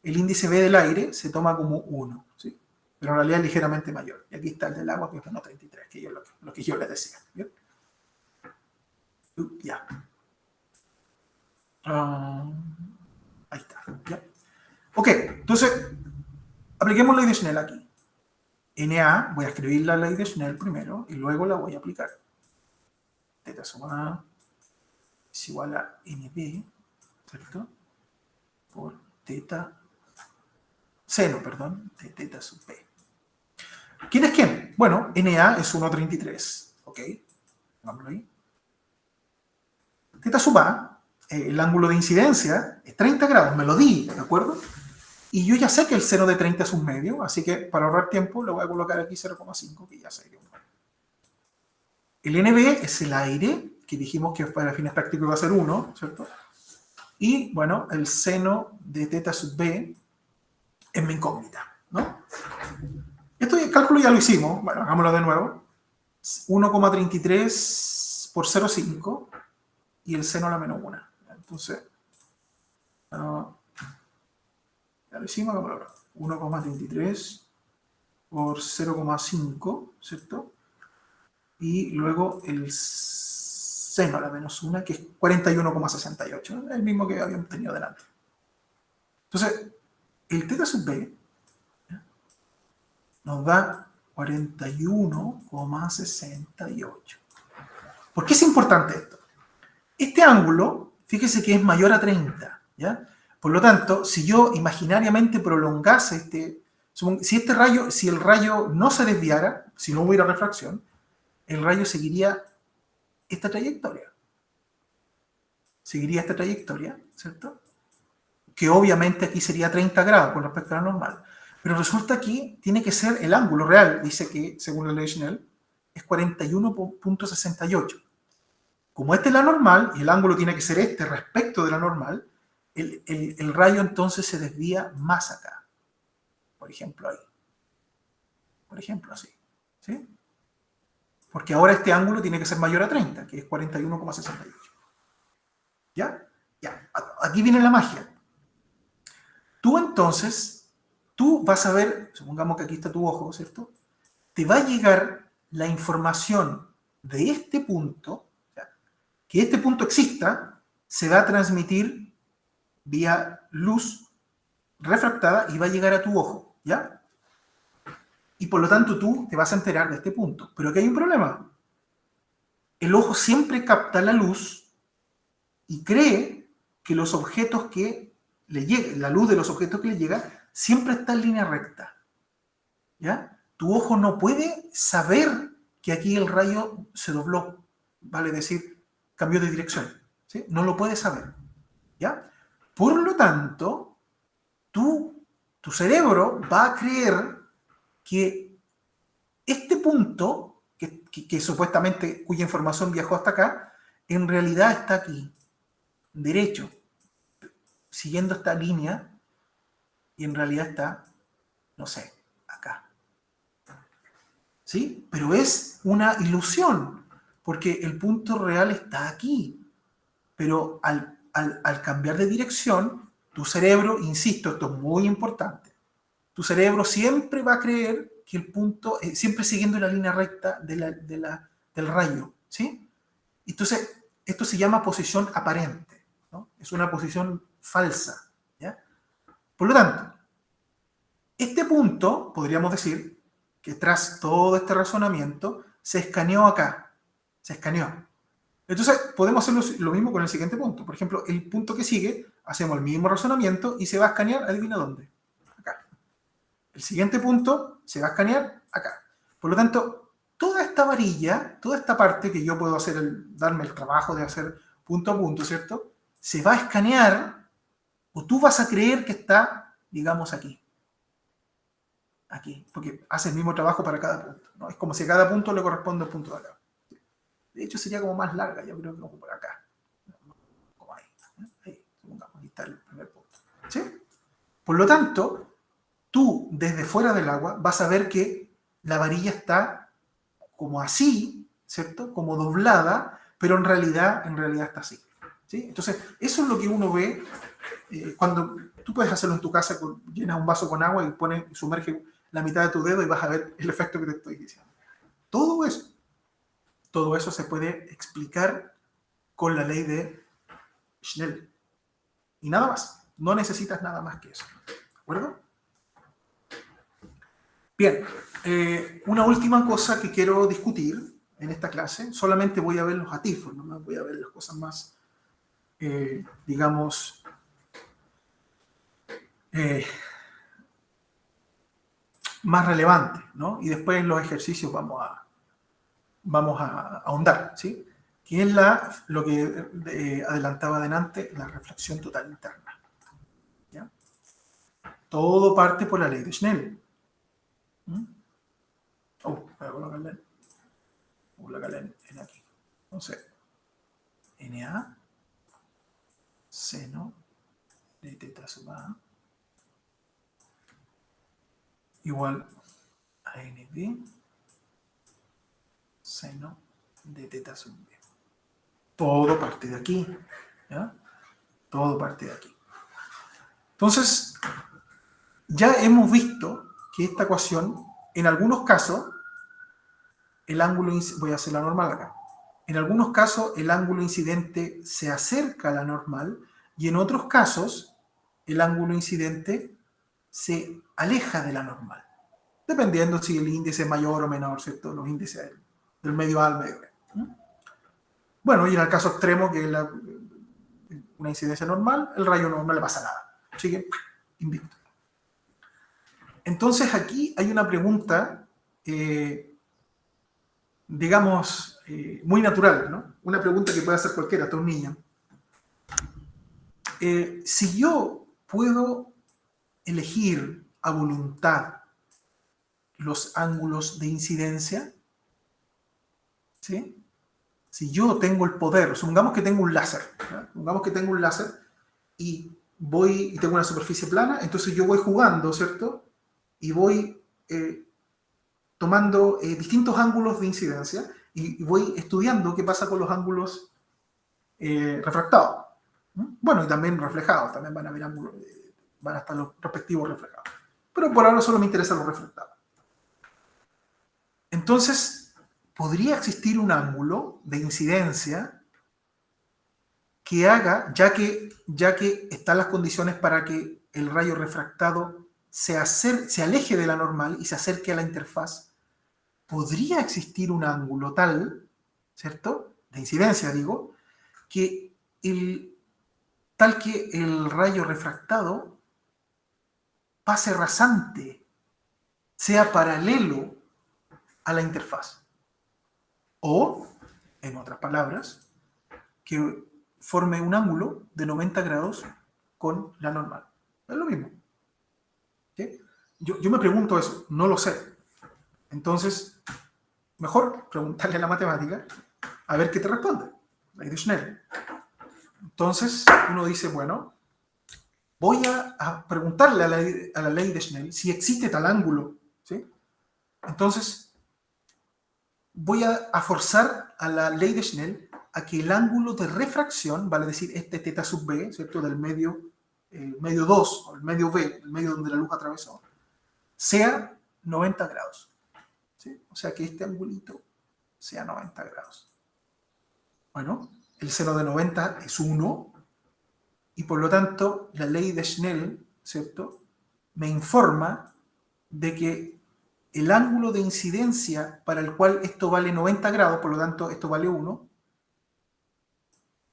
El índice B del aire se toma como 1, ¿sí? Pero en realidad es ligeramente mayor. Y aquí está el del agua, que es 1,33, que es lo que yo les decía. ¿bien? Ya. Ahí está. ¿ya? Ok, entonces, apliquemos la ley de Snell aquí. NA, voy a escribir la ley de Snell primero y luego la voy a aplicar. Teta sub A es igual a NB, ¿cierto? Por teta, seno, perdón, de teta sub B. ¿Quién es quién? Bueno, NA es 1,33, ¿ok? Pongámoslo ahí. Teta sub A, el ángulo de incidencia es 30 grados, me lo di, ¿de acuerdo? Y yo ya sé que el seno de 30 es un medio, así que para ahorrar tiempo le voy a colocar aquí 0,5, que ya sé que es un medio. El NB es el aire, que dijimos que para fines prácticos iba a ser 1, ¿cierto? Y, bueno, el seno de teta sub B es mi incógnita, ¿no? Este cálculo ya lo hicimos, bueno, hagámoslo de nuevo. 1,33 por 0,5 y el seno a la menos 1. Entonces, ya lo hicimos, 1,33 por 0,5, ¿cierto? Y luego el seno a la menos 1, que es 41,68, el mismo que habíamos tenido delante. Entonces, el teta sub B nos da 41,68. ¿Por qué es importante esto? Este ángulo, fíjese que es mayor a 30, ¿ya? Por lo tanto, si yo imaginariamente prolongase si el rayo no se desviara, si no hubiera refracción, el rayo seguiría esta trayectoria. Seguiría esta trayectoria, ¿cierto? Que obviamente aquí sería 30 grados con respecto a la normal. Pero resulta que tiene que ser el ángulo real. Dice que, según la ley de Snell, es 41.68. Como esta es la normal, y el ángulo tiene que ser este respecto de la normal, el rayo entonces se desvía más acá. Por ejemplo, ahí. Por ejemplo, así. ¿Sí? Porque ahora este ángulo tiene que ser mayor a 30, que es 41,68. ¿Ya? Ya. Aquí viene la magia. Tú entonces, tú vas a ver, supongamos que aquí está tu ojo, ¿cierto? Te va a llegar la información de este punto, que este punto exista, se va a transmitir vía luz refractada y va a llegar a tu ojo, ¿ya? Y por lo tanto tú te vas a enterar de este punto. Pero aquí hay un problema. El ojo siempre capta la luz y cree que los objetos que le llegan, la luz de los objetos que le llega, siempre está en línea recta, ¿ya? Tu ojo no puede saber que aquí el rayo se dobló, vale decir, cambió de dirección, ¿sí? No lo puede saber, ¿ya? Por lo tanto, tu cerebro va a creer que este punto, que supuestamente, cuya información viajó hasta acá, en realidad está aquí, derecho, siguiendo esta línea, y en realidad está, no sé, acá. ¿Sí? Pero es una ilusión, porque el punto real está aquí. Pero al cambiar de dirección, tu cerebro, insisto, esto es muy importante, tu cerebro siempre va a creer que el punto, siempre siguiendo la línea recta del rayo, ¿sí? Entonces, esto se llama posición aparente, ¿no? Es una posición falsa, ¿ya? Por lo tanto, este punto, podríamos decir, que tras todo este razonamiento, se escaneó acá, se escaneó. Entonces, podemos hacer lo mismo con el siguiente punto. Por ejemplo, el punto que sigue, hacemos el mismo razonamiento y se va a escanear, adivina dónde, acá. El siguiente punto se va a escanear acá. Por lo tanto, toda esta varilla, toda esta parte que yo puedo hacer, darme el trabajo de hacer punto a punto, ¿cierto? Se va a escanear, o tú vas a creer que está, digamos, aquí. Aquí, porque hace el mismo trabajo para cada punto, ¿no? Es como si a cada punto le corresponde el punto de acá. De hecho, sería como más larga, yo creo que como por acá. Como ahí. Ahí, supongamos, ahí está el primer punto. ¿Sí? Por lo tanto, tú desde fuera del agua vas a ver que la varilla está como así, ¿cierto? Como doblada, pero en realidad está así. ¿Sí? Entonces, eso es lo que uno ve cuando tú puedes hacerlo en tu casa, llenas un vaso con agua y pones, sumerge la mitad de tu dedo y vas a ver el efecto que te estoy diciendo. Todo eso se puede explicar con la ley de Snell. Y nada más. No necesitas nada más que eso. ¿De acuerdo? Bien. Una última cosa que quiero discutir en esta clase. Solamente voy a ver los atifos, no voy a ver las cosas más, digamos, más relevantes, ¿no? Y después en los ejercicios vamos a ahondar, ¿sí? Que es lo que adelantaba adelante, la reflexión total interna. ¿Ya? Todo parte por la ley de Snell. Voy a colocarle en aquí. Entonces, Na, seno de teta sub A igual a NB, seno de teta sub B. Todo parte de aquí, ¿ya? Todo parte de aquí. Entonces, ya hemos visto que esta ecuación, en algunos casos, el ángulo, voy a hacer la normal acá, en algunos casos el ángulo incidente se acerca a la normal y en otros casos el ángulo incidente se aleja de la normal, dependiendo si el índice es mayor o menor, ¿cierto? Los índices del medio A al medio B. Bueno, y en el caso extremo, que es una incidencia normal, el rayo no le pasa nada. Sigue invicto. Entonces aquí hay una pregunta, digamos, muy natural, ¿no? Una pregunta que puede hacer cualquiera, hasta un niño. Si yo puedo elegir a voluntad los ángulos de incidencia, ¿sí? Si yo tengo el poder, supongamos que tengo un láser, ¿ya? Supongamos que tengo un láser y voy y tengo una superficie plana, entonces yo voy jugando, ¿cierto? Y voy tomando distintos ángulos de incidencia y voy estudiando qué pasa con los ángulos refractados. Bueno, y también reflejados, también van a haber ángulos, van a estar los respectivos reflejados. Pero por ahora solo me interesan los refractados. Entonces, podría existir un ángulo de incidencia que haga, ya que están las condiciones para que el rayo refractado se aleje de la normal y se acerque a la interfaz, podría existir un ángulo tal, ¿cierto? De incidencia, digo, que tal que el rayo refractado pase rasante, sea paralelo a la interfaz. O, en otras palabras, que forme un ángulo de 90 grados con la normal. Es lo mismo. ¿Sí? Yo me pregunto eso, no lo sé. Entonces, mejor preguntarle a la matemática a ver qué te responde. Ley de Schnell. Entonces, uno dice, bueno, voy a preguntarle a la ley de Schnell si existe tal ángulo. ¿Sí? Entonces, voy a forzar a la ley de Schnell a que el ángulo de refracción, vale decir, este θ sub b, ¿cierto? Del medio 2, o el medio b, el medio donde la luz atravesó, sea 90 grados. ¿Sí? O sea que este angulito sea 90 grados. Bueno, el seno de 90 es 1, y por lo tanto la ley de Schnell, ¿cierto?, me informa de que el ángulo de incidencia para el cual esto vale 90 grados, por lo tanto esto vale 1,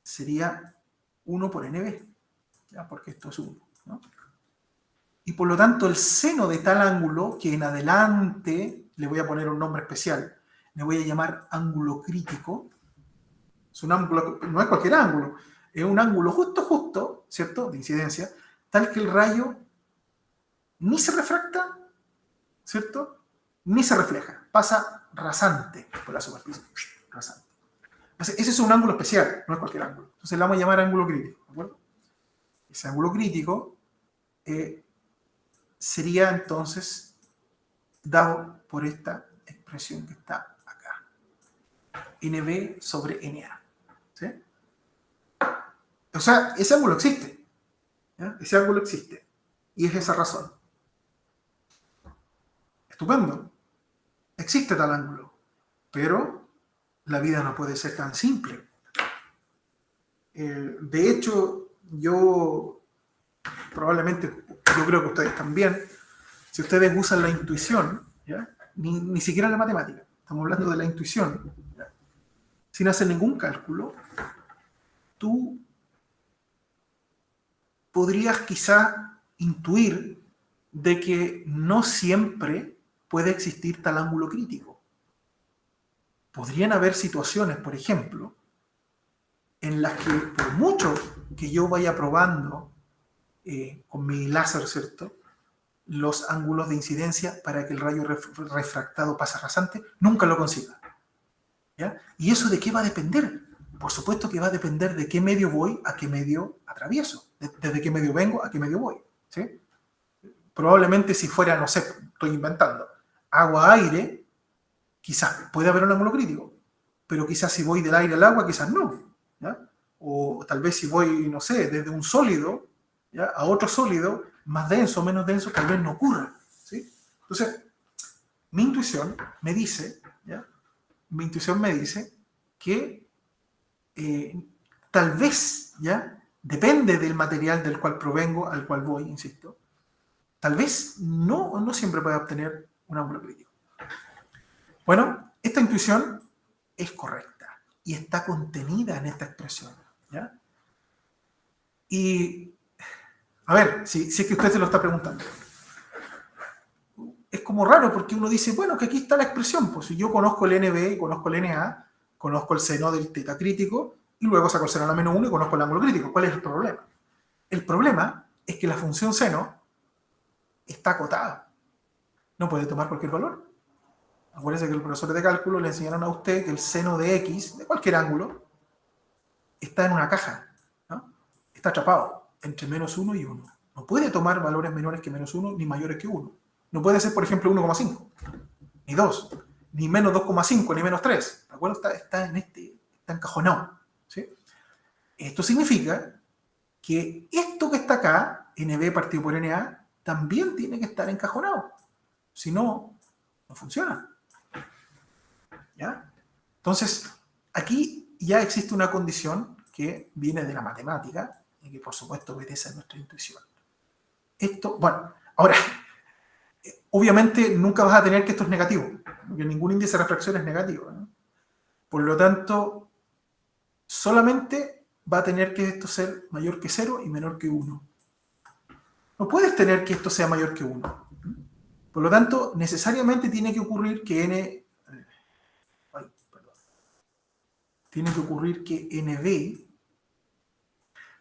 sería 1 por NB, ¿ya? Porque esto es 1, ¿no? Y por lo tanto el seno de tal ángulo, que en adelante le voy a poner un nombre especial, le voy a llamar ángulo crítico. Es un ángulo, no es cualquier ángulo, es un ángulo justo, ¿cierto?, de incidencia, tal que el rayo ni se refracta, ¿cierto?, ni se refleja, pasa rasante por la superficie, rasante. Entonces, ese es un ángulo especial, no es cualquier ángulo. Entonces le vamos a llamar ángulo crítico, ¿de acuerdo? Ese ángulo crítico sería entonces dado por esta expresión que está acá, NB sobre NA. ¿Sí? O sea, ese ángulo existe. ¿Ya? Ese ángulo existe. Y es esa razón. Estupendo. Existe tal ángulo. Pero la vida no puede ser tan simple. De hecho, yo creo que ustedes también, si ustedes usan la intuición, ¿ya? Ni siquiera la matemática, estamos hablando de la intuición, ¿ya? Sin hacer ningún cálculo, tú podrías quizá intuir de que no siempre puede existir tal ángulo crítico. Podrían haber situaciones, por ejemplo, en las que por mucho que yo vaya probando con mi láser, ¿cierto?, los ángulos de incidencia para que el rayo refractado pase rasante, nunca lo consiga. ¿Ya? ¿Y eso de qué va a depender? Por supuesto que va a depender de qué medio voy, a qué medio atravieso, desde qué medio vengo, a qué medio voy. ¿Sí? Probablemente si fuera, no sé, estoy inventando, agua-aire, quizás puede haber un ángulo crítico, pero quizás si voy del aire al agua, quizás no. ¿Ya? O tal vez si voy, no sé, desde un sólido, ¿ya?, a otro sólido, más denso o menos denso, tal vez no ocurra. ¿Sí? Entonces, mi intuición me dice, ¿ya?, que tal vez, ¿ya?, depende del material del cual provengo, al cual voy, insisto, tal vez no siempre pueda obtener un ángulo crítico. Bueno, esta intuición es correcta y está contenida en esta expresión, ¿ya? Y, a ver, si es que usted se lo está preguntando, es como raro porque uno dice, bueno, que aquí está la expresión, pues si yo conozco el NB y conozco el NA, conozco el seno del θ crítico y luego saco el seno a la menos 1 y conozco el ángulo crítico. ¿Cuál es el problema? El problema es que la función seno está acotada. No puede tomar cualquier valor. Acuérdense que el profesor de cálculo le enseñaron a usted que el seno de x, de cualquier ángulo, está en una caja, ¿no? Está atrapado entre -1 y 1. No puede tomar valores menores que -1 ni mayores que 1. No puede ser, por ejemplo, 1,5, ni 2, ni menos 2,5, ni menos 3. ¿De acuerdo? Está encajonado. ¿Sí? Esto significa que esto que está acá, NB partido por NA, también tiene que estar encajonado. Si no, no funciona. ¿Ya? Entonces, aquí ya existe una condición que viene de la matemática y que por supuesto obedece a nuestra intuición. Esto, bueno, ahora, obviamente nunca vas a tener que esto es negativo, porque ningún índice de refracción es negativo, ¿no? Por lo tanto, solamente va a tener que esto ser mayor que 0 y menor que 1. No puedes tener que esto sea mayor que 1. Por lo tanto, necesariamente tiene que ocurrir que tiene que ocurrir que NB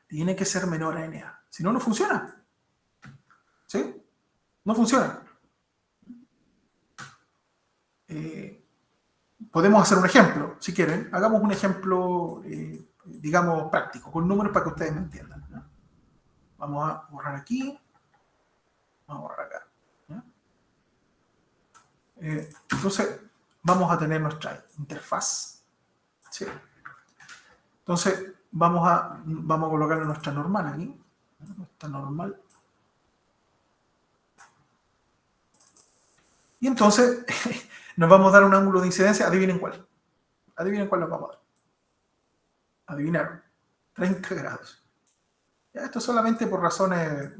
tiene que ser menor a NA. Si no, no funciona. ¿Sí? No funciona. Podemos hacer un ejemplo, si quieren. Hagamos un ejemplo, digamos, práctico, con números para que ustedes me entiendan, ¿no? Vamos a borrar aquí. Vamos a borrar acá. ¿No? Entonces, vamos a tener nuestra interfaz. ¿Sí? Entonces, vamos a colocar nuestra normal aquí. Nuestra normal. Y entonces, nos vamos a dar un ángulo de incidencia. Adivinen cuál. Adivinen cuál nos vamos a dar. Adivinaron. 30 grados. ¿Ya? Esto solamente por razones,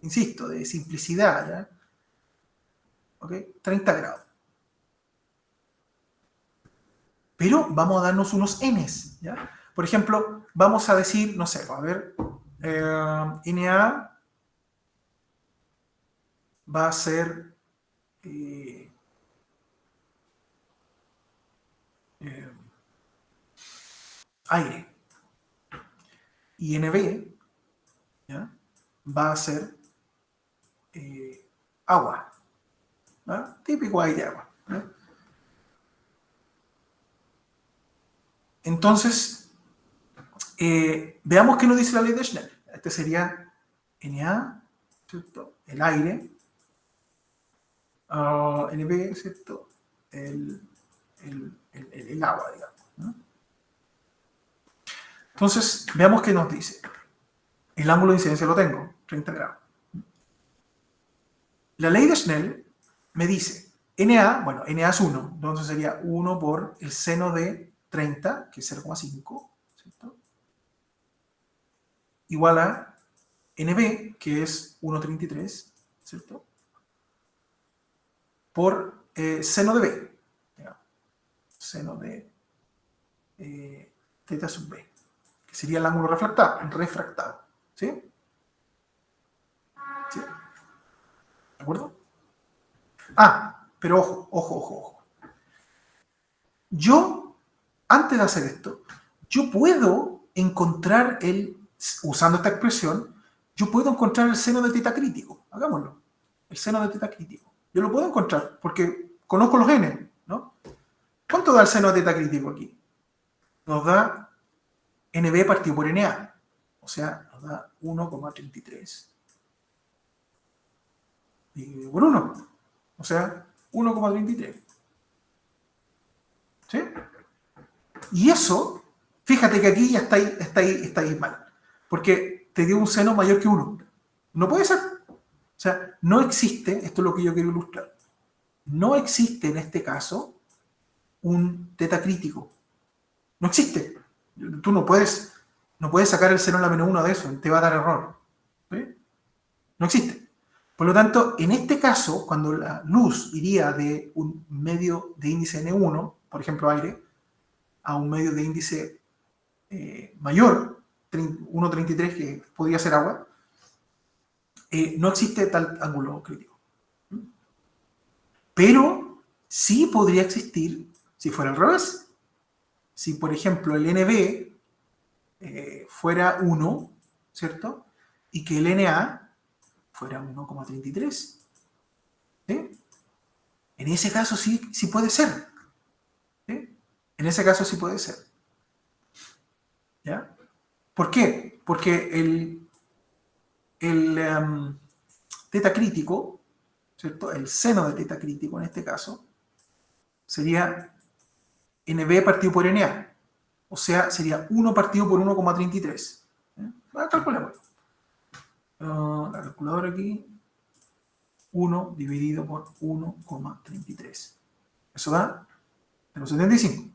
insisto, de simplicidad. ¿Ya? ¿Ok? 30 grados. Pero vamos a darnos unos n's. ¿Ya? Por ejemplo, vamos a decir, no sé, a ver, NA va a ser aire. Y NB, ¿ya? Va a ser agua. ¿Ya? Típico aire agua. ¿Ya? Entonces, veamos qué nos dice la ley de Schnell. Este sería Na, ¿cierto? El aire. NB, ¿cierto? El agua, digamos. ¿No? Entonces, veamos qué nos dice. El ángulo de incidencia lo tengo, 30 grados. La ley de Schnell me dice, Na, bueno, Na es 1, entonces sería 1 por el seno de 30, que es 0,5, ¿cierto? Igual a NB, que es 1,33, ¿cierto? Por seno de B, digamos, seno de θ sub B, que sería el ángulo refractado, ¿sí? ¿Sí? ¿De acuerdo? Ah, pero ojo. Yo, antes de hacer esto, yo puedo encontrar usando esta expresión, yo puedo encontrar el seno de θ crítico. Hagámoslo. El seno de θ crítico. Yo lo puedo encontrar porque conozco los n, ¿no? ¿Cuánto da el seno de θ crítico aquí? Nos da NB partido por NA. O sea, nos da 1,33. Dividido por 1. O sea, 1,33. ¿Sí? Y eso, fíjate que aquí ya está ahí mal. Porque te dio un seno mayor que 1. No puede ser. O sea, no existe, esto es lo que yo quiero ilustrar, no existe en este caso un θ crítico. No existe. Tú no puedes sacar el seno en la menos 1 de eso, te va a dar error. ¿Sí? No existe. Por lo tanto, en este caso, cuando la luz iría de un medio de índice N1, por ejemplo aire, a un medio de índice mayor, 1,33, que podría ser agua, no existe tal ángulo crítico. Pero sí podría existir si fuera al revés. Si, por ejemplo, el NB fuera 1, ¿cierto? Y que el NA fuera 1,33. ¿Sí? En ese caso sí puede ser. ¿Sí? En ese caso sí puede ser. ¿Ya? ¿Por qué? Porque el teta crítico, ¿cierto? El seno de teta crítico en este caso, sería NB partido por NA. O sea, sería 1 partido por 1,33. Calculemos. La calculadora aquí, 1 dividido por 1,33. Eso da 0,75.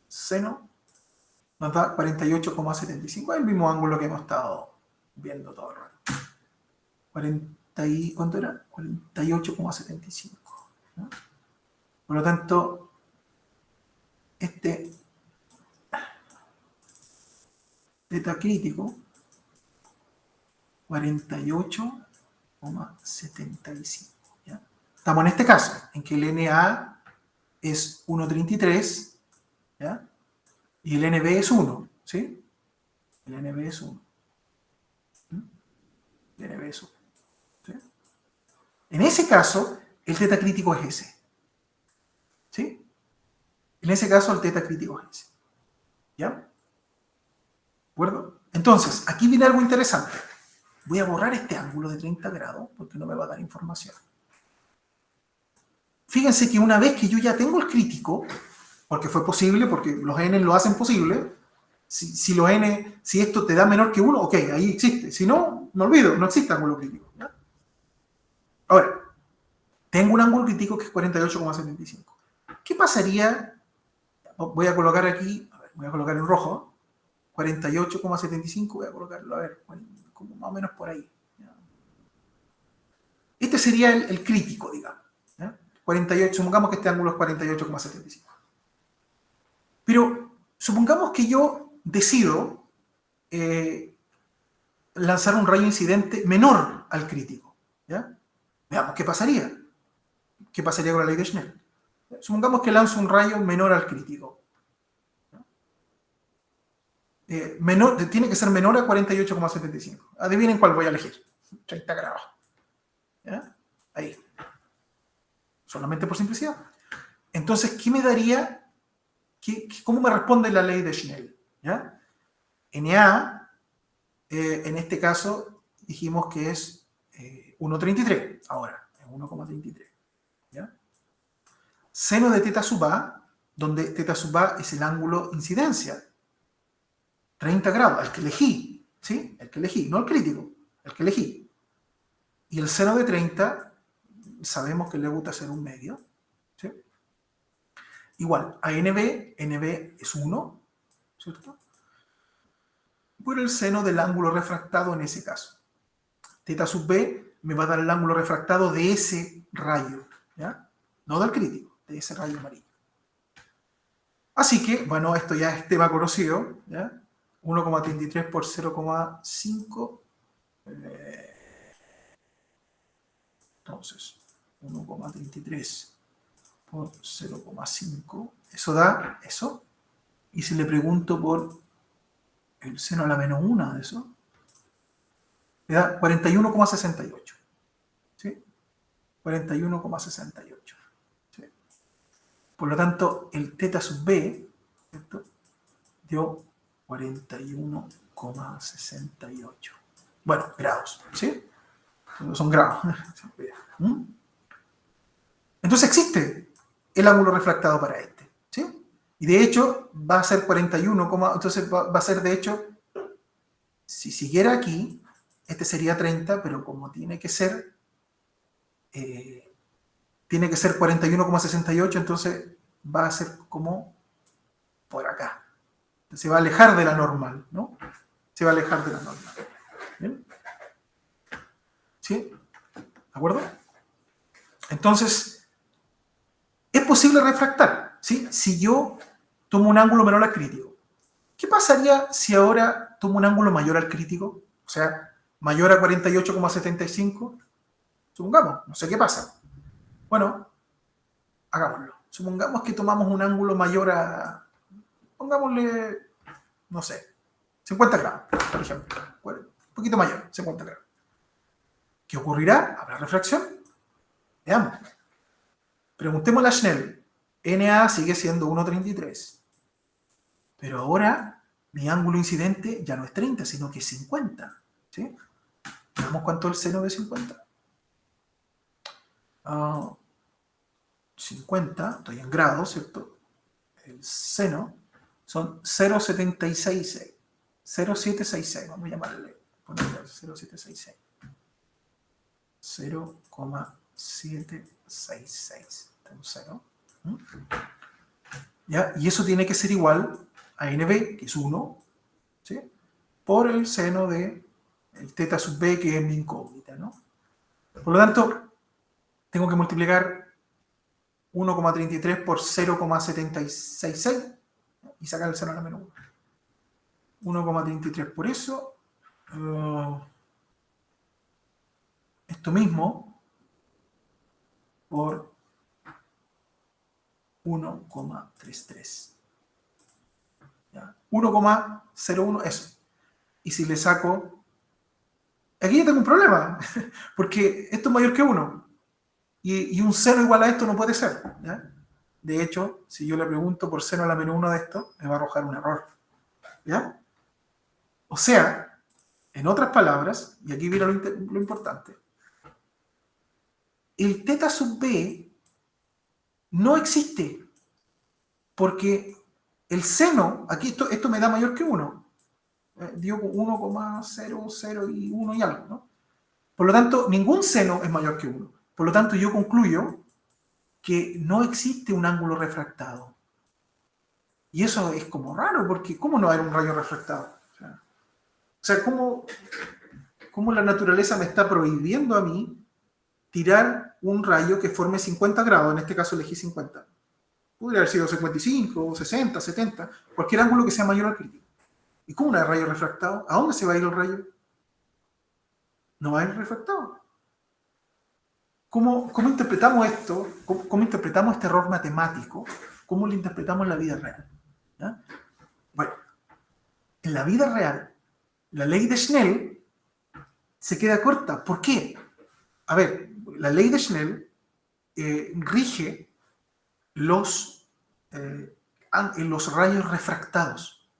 Seno nos da 48,75. Es el mismo ángulo que hemos estado viendo todo el rato. ¿Cuánto era? 48,75. ¿No? Por lo tanto, este teta crítico, 48,75. ¿Ya? Estamos en este caso, en que el NA es 1,33, ¿ya? Y el NB es 1, ¿sí? El NB es 1. El NB es 1. ¿Sí? En ese caso, el teta crítico es ese. ¿Sí? En ese caso, el teta crítico es ese. ¿Ya? ¿De acuerdo? Entonces, aquí viene algo interesante. Voy a borrar este ángulo de 30 grados porque no me va a dar información. Fíjense que una vez que yo ya tengo el crítico, porque fue posible, porque los n lo hacen posible, si los n, si esto te da menor que 1, ok, ahí existe. Si no, me olvido, no existe ángulo crítico. ¿Ya? Ahora, tengo un ángulo crítico que es 48,75. ¿Qué pasaría? Voy a colocar aquí, a ver, voy a colocar en rojo, 48,75, voy a colocarlo, a ver, como más o menos por ahí. ¿Ya? Este sería el crítico, digamos. ¿Ya? 48, supongamos que este ángulo es 48,75. Pero supongamos que yo decido lanzar un rayo incidente menor al crítico. ¿Ya? Veamos qué pasaría. ¿Qué pasaría con la ley de Snell? Supongamos que lanzo un rayo menor al crítico. Tiene que ser menor a 48,75. Adivinen cuál voy a elegir. 30 grados. ¿Ya? Ahí. Solamente por simplicidad. Entonces, ¿qué me daría? ¿Cómo me responde la ley de Snell? ¿Ya? NA, en este caso, dijimos que es 1,33. Ahora, es 1,33. ¿Ya? Seno de teta sub A, donde teta sub A es el ángulo incidencia. 30 grados, el que elegí. ¿Sí? El que elegí, no el crítico. El que elegí. Y el seno de 30, sabemos que le gusta ser un medio. ¿Sí? Igual, a NB es 1, ¿cierto? Por el seno del ángulo refractado en ese caso. Teta sub B me va a dar el ángulo refractado de ese rayo, ¿ya? No del crítico, de ese rayo amarillo. Así que, bueno, esto ya es tema conocido, ¿ya? 1,33 por 0,5. Entonces, 1,33 por 0,5. Eso da eso. Y si le pregunto por el seno a la menos 1 de eso, me da 41,68. ¿Sí? 41,68. ¿Sí? Por lo tanto, el teta sub B, ¿cierto?, dio 41,68. Bueno, grados, ¿sí? Son grados. Entonces existe el ángulo refractado para este, ¿sí? Y de hecho va a ser 41, entonces va a ser de hecho, si siguiera aquí, este sería 30, pero como tiene que ser 41,68, entonces va a ser como por acá. Se va a alejar de la normal, ¿no? Se va a alejar de la normal. ¿Bien? ¿Sí? ¿De acuerdo? Entonces, es posible refractar, ¿sí? Si yo tomo un ángulo menor al crítico. ¿Qué pasaría si ahora tomo un ángulo mayor al crítico? O sea, mayor a 48,75. Supongamos, no sé qué pasa. Bueno, hagámoslo. Supongamos que tomamos un ángulo mayor a, pongámosle, no sé, 50 grados, por ejemplo. Bueno, un poquito mayor, 50 grados. ¿Qué ocurrirá? ¿Habrá refracción? Veamos. Preguntémosle a Schnell. NA sigue siendo 1,33. Pero ahora mi ángulo incidente ya no es 30, sino que es 50. ¿Sí? Veamos cuánto es el seno de 50. 50, estoy en grados, ¿cierto? El seno son 0,766. 0,766, vamos a llamarle. Ponerle 0,766. 0,766. Entonces, ¿no? ¿Ya? Y eso tiene que ser igual a NB, que es 1, ¿sí? Por el seno de el teta sub b, que es mi incógnita, ¿no? Por lo tanto, tengo que multiplicar 1,33 por 0,766 y sacar el seno a la menos 1. 1,33 por eso. Esto mismo por 1,33. 1,01, eso. Y si le saco... Aquí ya tengo un problema, porque esto es mayor que 1. Y un seno igual a esto no puede ser. ¿Ya? De hecho, si yo le pregunto por seno a la menos 1 de esto, me va a arrojar un error. ¿Ya? O sea, en otras palabras, y aquí viene lo importante, el teta sub b no existe, porque el seno, aquí esto me da mayor que 1. Dio 1,00 y 1 y algo, ¿no? Por lo tanto, ningún seno es mayor que 1. Por lo tanto, yo concluyo que no existe un ángulo refractado. Y eso es como raro, porque ¿cómo no hay un rayo refractado? O sea ¿cómo la naturaleza me está prohibiendo a mí tirar un rayo que forme 50 grados? En este caso elegí 50. Podría haber sido 55, 60, 70, cualquier ángulo que sea mayor al crítico. ¿Y cómo no hay rayo refractado? ¿A dónde se va a ir el rayo? No va a ir refractado. ¿Cómo interpretamos esto? ¿Cómo interpretamos este error matemático? ¿Cómo lo interpretamos en la vida real? ¿Ya? Bueno, en la vida real, la ley de Schnell se queda corta. ¿Por qué? A ver, la ley de Schnell rige los rayos refractados.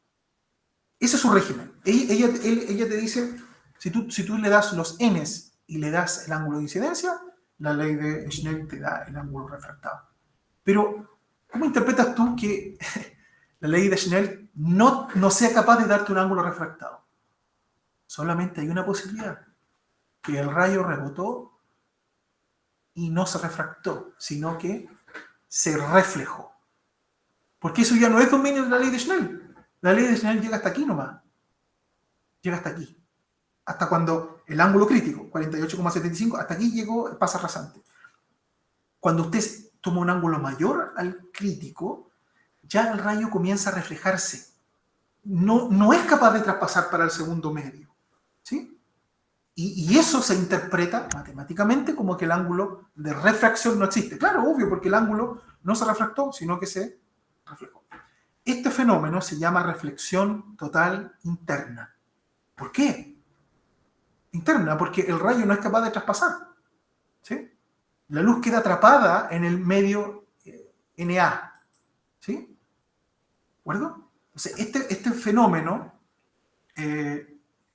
Ese es su régimen. Ella te dice, si tú le das los n's y le das el ángulo de incidencia, la ley de Schnell te da el ángulo refractado. Pero, ¿cómo interpretas tú que la ley de Schnell no sea capaz de darte un ángulo refractado? Solamente hay una posibilidad, que el rayo rebotó y no se refractó, sino que se reflejó. Porque eso ya no es dominio de la ley de Schnell. La ley de Schnell llega hasta aquí nomás. Llega hasta aquí. Hasta cuando el ángulo crítico, 48,75, hasta aquí llegó, pasa rasante. Cuando usted toma un ángulo mayor al crítico, ya el rayo comienza a reflejarse. No es capaz de traspasar para el segundo medio. ¿Sí? Y eso se interpreta matemáticamente como que el ángulo de refracción no existe. Claro, obvio, porque el ángulo no se refractó, sino que se reflejó. Este fenómeno se llama reflexión total interna. ¿Por qué? Interna, porque el rayo no es capaz de traspasar. ¿Sí? La luz queda atrapada en el medio Na. ¿Sí? ¿De acuerdo? Entonces, este fenómeno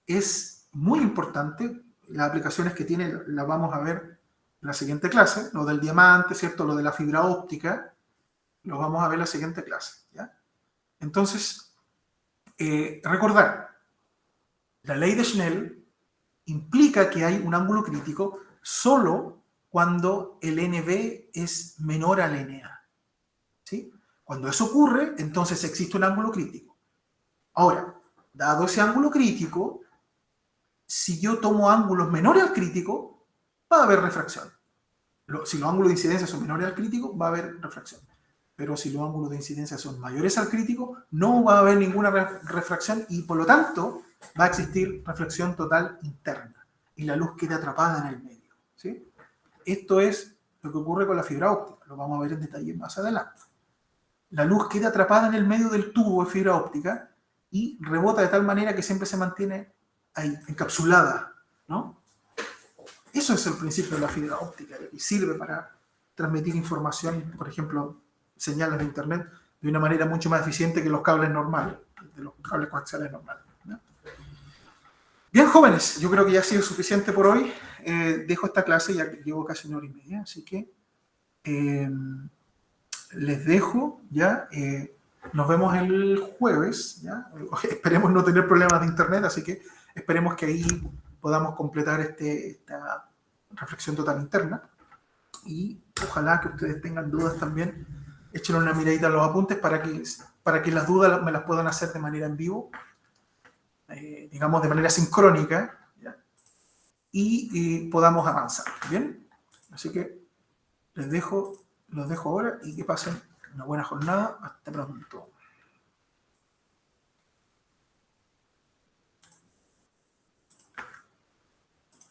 es muy importante. Las aplicaciones que tiene las vamos a ver en la siguiente clase. Lo del diamante, ¿cierto? Lo de la fibra óptica, lo vamos a ver en la siguiente clase. ¿Ya? Entonces, recordar, la ley de Schnell implica que hay un ángulo crítico solo cuando el NB es menor al NA. ¿Sí? Cuando eso ocurre, entonces existe un ángulo crítico. Ahora, dado ese ángulo crítico, si yo tomo ángulos menores al crítico, va a haber refracción. Si los ángulos de incidencia son menores al crítico, va a haber refracción. Pero si los ángulos de incidencia son mayores al crítico, no va a haber ninguna refracción y por lo tanto va a existir reflexión total interna y la luz queda atrapada en el medio. ¿Sí? Esto es lo que ocurre con la fibra óptica, lo vamos a ver en detalle más adelante. La luz queda atrapada en el medio del tubo de fibra óptica y rebota de tal manera que siempre se mantiene ahí, encapsulada, ¿no? Eso es el principio de la fibra óptica y sirve para transmitir información, por ejemplo, señales de internet, de una manera mucho más eficiente que los cables normales, de los cables coaxiales normales, ¿no? Bien, jóvenes, yo creo que ya ha sido suficiente por hoy. Dejo esta clase, ya que llevo casi 1 hora y media, así que les dejo, ¿ya? Nos vemos el jueves, ¿ya? Esperemos no tener problemas de internet, así que esperemos que ahí podamos completar esta reflexión total interna. Y ojalá que ustedes tengan dudas también, échenle una miradita a los apuntes para que las dudas me las puedan hacer de manera en vivo, digamos de manera sincrónica, ¿ya? Y podamos avanzar, ¿bien? Así que los dejo ahora y que pasen una buena jornada. Hasta pronto.